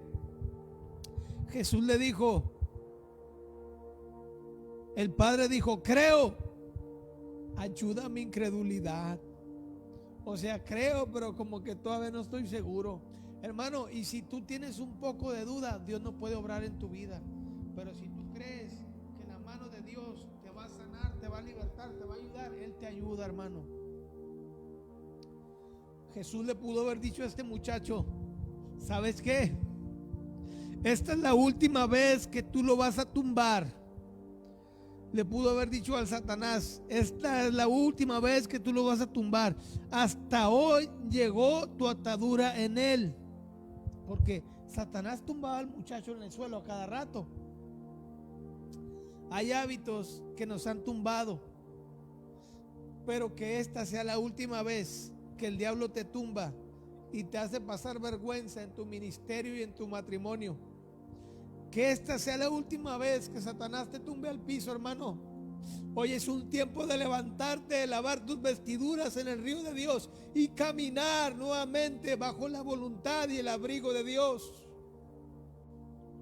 Jesús le dijo, el Padre dijo: creo, ayuda a mi incredulidad. O sea, creo, pero como que todavía no estoy seguro. Hermano, y si tú tienes un poco de duda, Dios no puede obrar en tu vida. Pero si tú crees que la mano de Dios te va a sanar, te va a libertar, te va a ayudar, Él te ayuda, hermano. Jesús le pudo haber dicho a este muchacho: ¿sabes qué? Esta es la última vez que tú lo vas a tumbar. Le pudo haber dicho al Satanás: esta es la última vez que tú lo vas a tumbar. Hasta hoy llegó tu atadura en él. Porque Satanás tumbaba al muchacho en el suelo a cada rato. Hay hábitos que nos han tumbado, pero que esta sea la última vez que el diablo te tumba y te hace pasar vergüenza en tu ministerio y en tu matrimonio. Que esta sea la última vez que Satanás te tumbe al piso, hermano. Hoy es un tiempo de levantarte, de lavar tus vestiduras en el río de Dios y caminar nuevamente bajo la voluntad y el abrigo de Dios.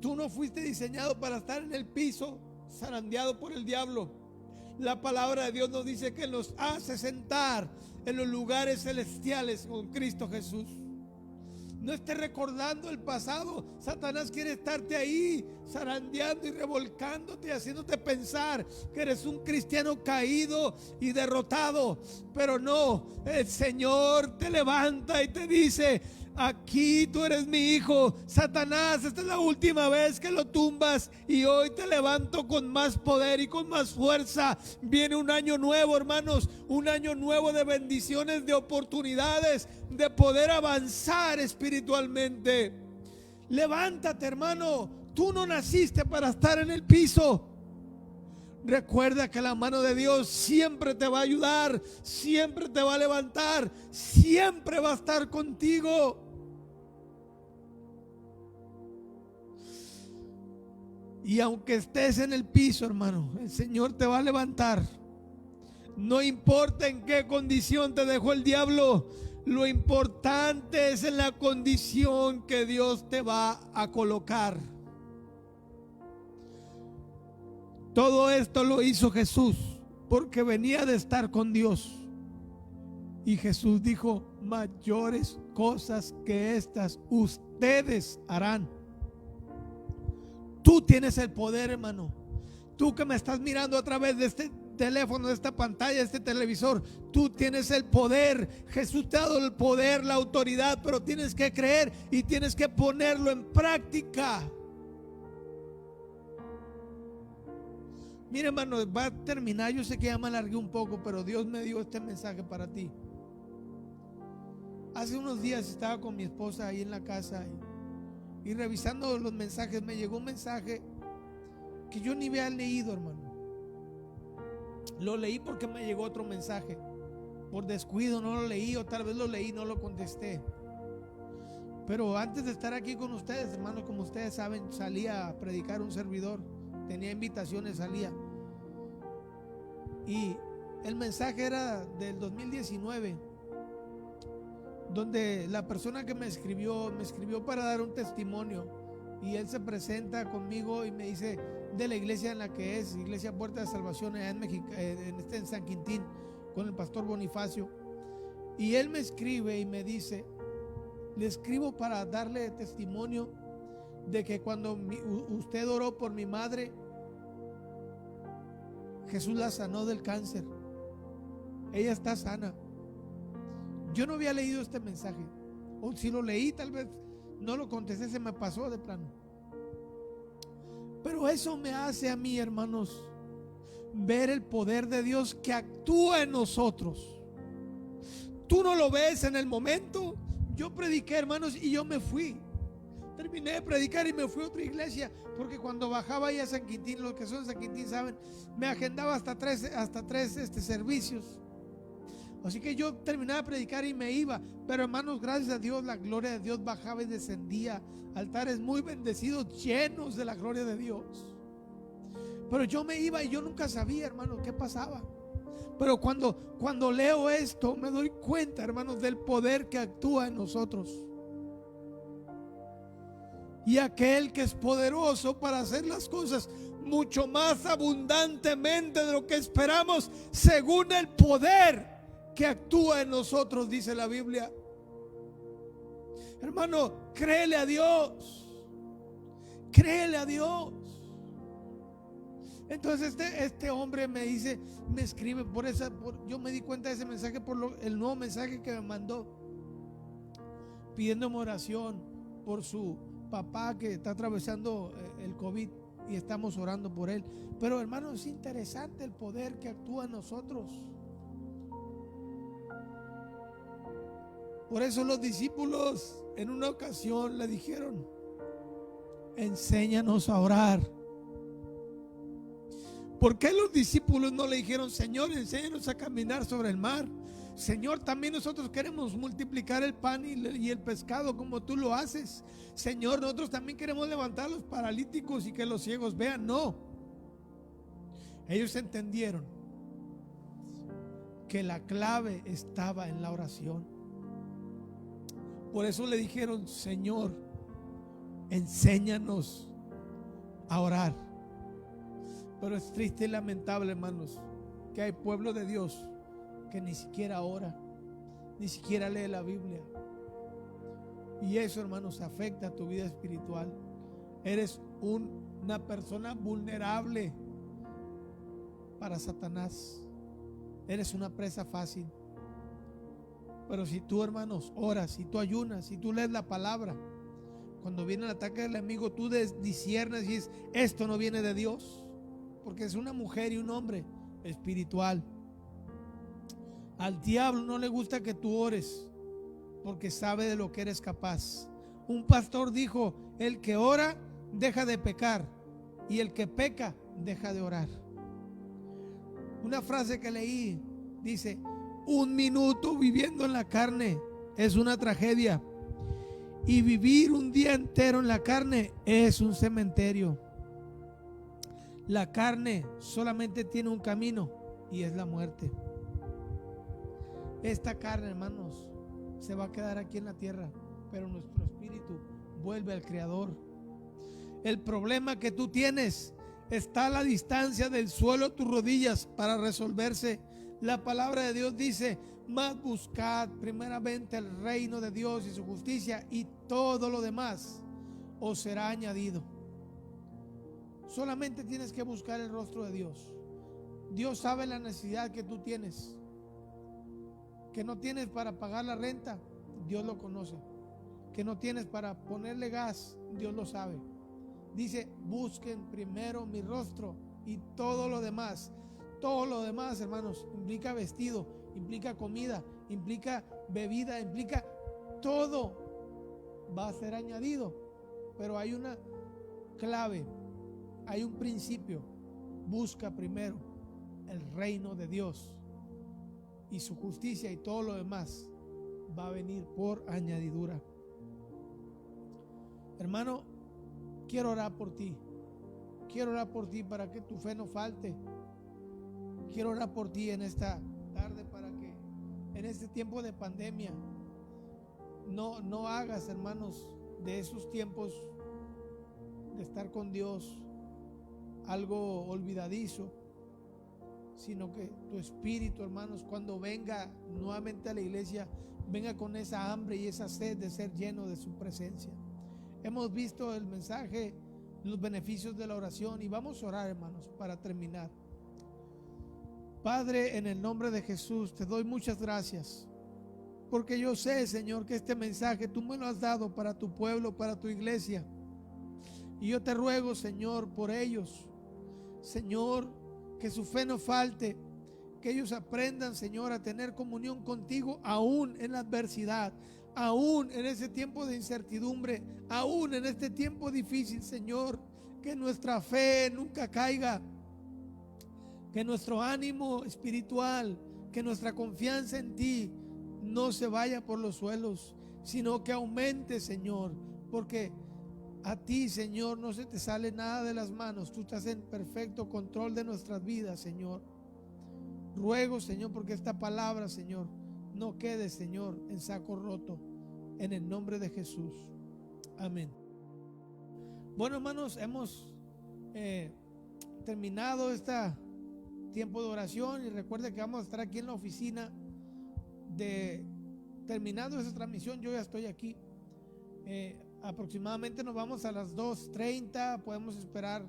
Tú no fuiste diseñado para estar en el piso, zarandeado por el diablo. La palabra de Dios nos dice que nos hace sentar en los lugares celestiales con Cristo Jesús. No estés recordando el pasado. Satanás quiere estarte ahí zarandeando y revolcándote, haciéndote pensar que eres un cristiano caído y derrotado. Pero no, el Señor te levanta y te dice: aquí tú eres mi hijo. Satanás, esta es la última vez que lo tumbas y hoy te levanto con más poder y con más fuerza. Viene un año nuevo, hermanos, un año nuevo de bendiciones, de oportunidades, de poder avanzar espiritualmente. Levántate, hermano. Tú no naciste para estar en el piso. Recuerda que la mano de Dios siempre te va a ayudar, siempre te va a levantar, siempre va a estar contigo. Y aunque estés en el piso, hermano, el Señor te va a levantar. No importa en qué condición te dejó el diablo, lo importante es en la condición que Dios te va a colocar. Todo esto lo hizo Jesús porque venía de estar con Dios. Y Jesús dijo: mayores cosas que estas ustedes harán. Tú tienes el poder, hermano. Tú que me estás mirando a través de este teléfono, de esta pantalla, de este televisor, tú tienes el poder. Jesús te ha dado el poder, la autoridad, pero tienes que creer y tienes que ponerlo en práctica. Mira, hermano, va a terminar. Yo sé que ya me alargué un poco, pero Dios me dio este mensaje para ti. Hace unos días estaba con mi esposa ahí en la casa y revisando los mensajes, me llegó un mensaje que yo ni había leído, hermano. Lo leí porque me llegó otro mensaje. Por descuido no lo leí, o tal vez lo leí y no lo contesté. Pero antes de estar aquí con ustedes, hermano, como ustedes saben, salía a predicar un servidor. Tenía invitaciones, salía. Y el mensaje era del 2019, donde la persona que me escribió para dar un testimonio. Y él se presenta conmigo y me dice de la iglesia en la que es, Iglesia Puerta de Salvación, allá en México, en San Quintín, con el pastor Bonifacio. Y él me escribe y me dice: le escribo para darle testimonio de que cuando usted oró por mi madre, Jesús la sanó del cáncer. Ella está sana. Yo no había leído este mensaje, o si lo leí tal vez no lo contesté, se me pasó de plano. Pero eso me hace a mí, hermanos, ver el poder de Dios que actúa en nosotros. Tú no lo ves en el momento. Yo prediqué, hermanos, y yo me fui. Terminé de predicar y me fui a otra iglesia, porque cuando bajaba ahí a San Quintín, los que son de San Quintín saben, me agendaba hasta tres servicios. Así que yo terminaba de predicar y me iba. Pero, hermanos, gracias a Dios, la gloria de Dios bajaba y descendía. Altares muy bendecidos, llenos de la gloria de Dios. Pero yo me iba y yo nunca sabía, hermanos, qué pasaba. Pero cuando leo esto, me doy cuenta, hermanos, del poder que actúa en nosotros. Y aquel que es poderoso para hacer las cosas mucho más abundantemente de lo que esperamos, según el poder que actúa en nosotros, dice la Biblia. Hermano, créele a Dios. Créele a Dios. Entonces este hombre me dice, me escribe yo me di cuenta de ese mensaje por el nuevo mensaje que me mandó, pidiéndome oración por su papá que está atravesando el COVID y estamos orando por él. Pero hermano, es interesante el poder que actúa en nosotros. Por eso los discípulos en una ocasión le dijeron: enséñanos a orar. ¿Por qué los discípulos no le dijeron: Señor, enséñanos a caminar sobre el mar? Señor, también nosotros queremos multiplicar el pan y el pescado como tú lo haces. Señor, nosotros también queremos levantar a los paralíticos y que los ciegos vean. No. Ellos entendieron que la clave estaba en la oración. Por eso le dijeron: Señor, enséñanos a orar. Pero es triste y lamentable, hermanos, que hay pueblo de Dios que ni siquiera ora, ni siquiera lee la Biblia. Y eso, hermanos, afecta a tu vida espiritual. Eres una persona vulnerable para Satanás. Eres una presa fácil. Pero si tú, hermanos, oras, si tú ayunas, si tú lees la palabra, cuando viene el ataque del enemigo, tú disciernes y dices: esto no viene de Dios. Porque es una mujer y un hombre espiritual. Al diablo no le gusta que tú ores, porque sabe de lo que eres capaz. Un pastor dijo: el que ora deja de pecar, y el que peca deja de orar. Una frase que leí dice: un minuto viviendo en la carne es una tragedia, y vivir un día entero en la carne es un cementerio. La carne solamente tiene un camino, y es la muerte. Esta carne, hermanos, se va a quedar aquí en la tierra, pero nuestro espíritu vuelve al Creador. El problema que tú tienes está a la distancia del suelo tus rodillas para resolverse. La palabra de Dios dice: mas buscad primeramente el reino de Dios y su justicia, y todo lo demás os será añadido. Solamente tienes que buscar el rostro de Dios. Dios sabe la necesidad que tú tienes. Que no tienes para pagar la renta, Dios lo conoce. Que no tienes para ponerle gas, Dios lo sabe. Dice: busquen primero mi rostro, y todo lo demás, hermanos, implica vestido, implica comida, implica bebida, implica todo, va a ser añadido. Pero hay una clave, hay un principio: busca primero el reino de Dios y su justicia, y todo lo demás va a venir por añadidura. Hermano, quiero orar por ti. Quiero orar por ti para que tu fe no falte. Quiero orar por ti en esta tarde para que en este tiempo de pandemia no hagas, hermanos, de esos tiempos de estar con Dios algo olvidadizo, sino que tu espíritu, hermanos, cuando venga nuevamente a la iglesia, venga con esa hambre y esa sed de ser lleno de su presencia. Hemos visto el mensaje, los beneficios de la oración, y vamos a orar, hermanos, para terminar. Padre, en el nombre de Jesús, te doy muchas gracias, porque yo sé, Señor, que este mensaje tú me lo has dado para tu pueblo, para tu iglesia. Y yo te ruego, Señor, por ellos, Señor, que su fe no falte, que ellos aprendan, Señor, a tener comunión contigo aún en la adversidad, aún en ese tiempo de incertidumbre, aún en este tiempo difícil, Señor. Que nuestra fe nunca caiga, que nuestro ánimo espiritual, que nuestra confianza en ti no se vaya por los suelos, sino que aumente, Señor, porque a ti, Señor, no se te sale nada de las manos. Tú estás en perfecto control de nuestras vidas, Señor. Ruego, Señor, porque esta palabra, Señor, no quede, Señor, en saco roto, en el nombre de Jesús. Amén. Bueno, hermanos, hemos terminado este tiempo de oración, y recuerde que vamos a estar aquí en la oficina terminando esta transmisión. Yo ya estoy aquí, Aproximadamente nos vamos a las 2:30, podemos esperar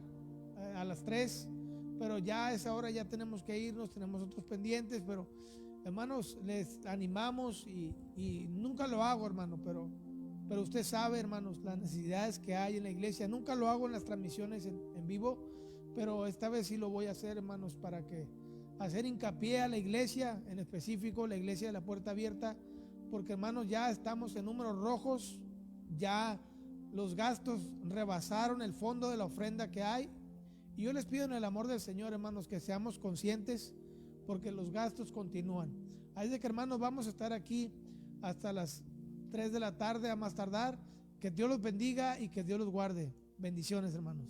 a las 3, pero ya a esa hora ya tenemos que irnos, tenemos otros pendientes, pero hermanos, les animamos y nunca lo hago, hermano, pero usted sabe, hermanos, las necesidades que hay en la iglesia. Nunca lo hago en las transmisiones en vivo, pero esta vez sí lo voy a hacer, hermanos, para que hacer hincapié a la iglesia, en específico la iglesia de la Puerta Abierta, porque, hermanos, ya estamos en números rojos, ya los gastos rebasaron el fondo de la ofrenda que hay, y yo les pido en el amor del Señor, hermanos, que seamos conscientes, porque los gastos continúan. Así de que, hermanos, vamos a estar aquí hasta las 3 de la tarde a más tardar. Que Dios los bendiga y que Dios los guarde. Bendiciones, hermanos.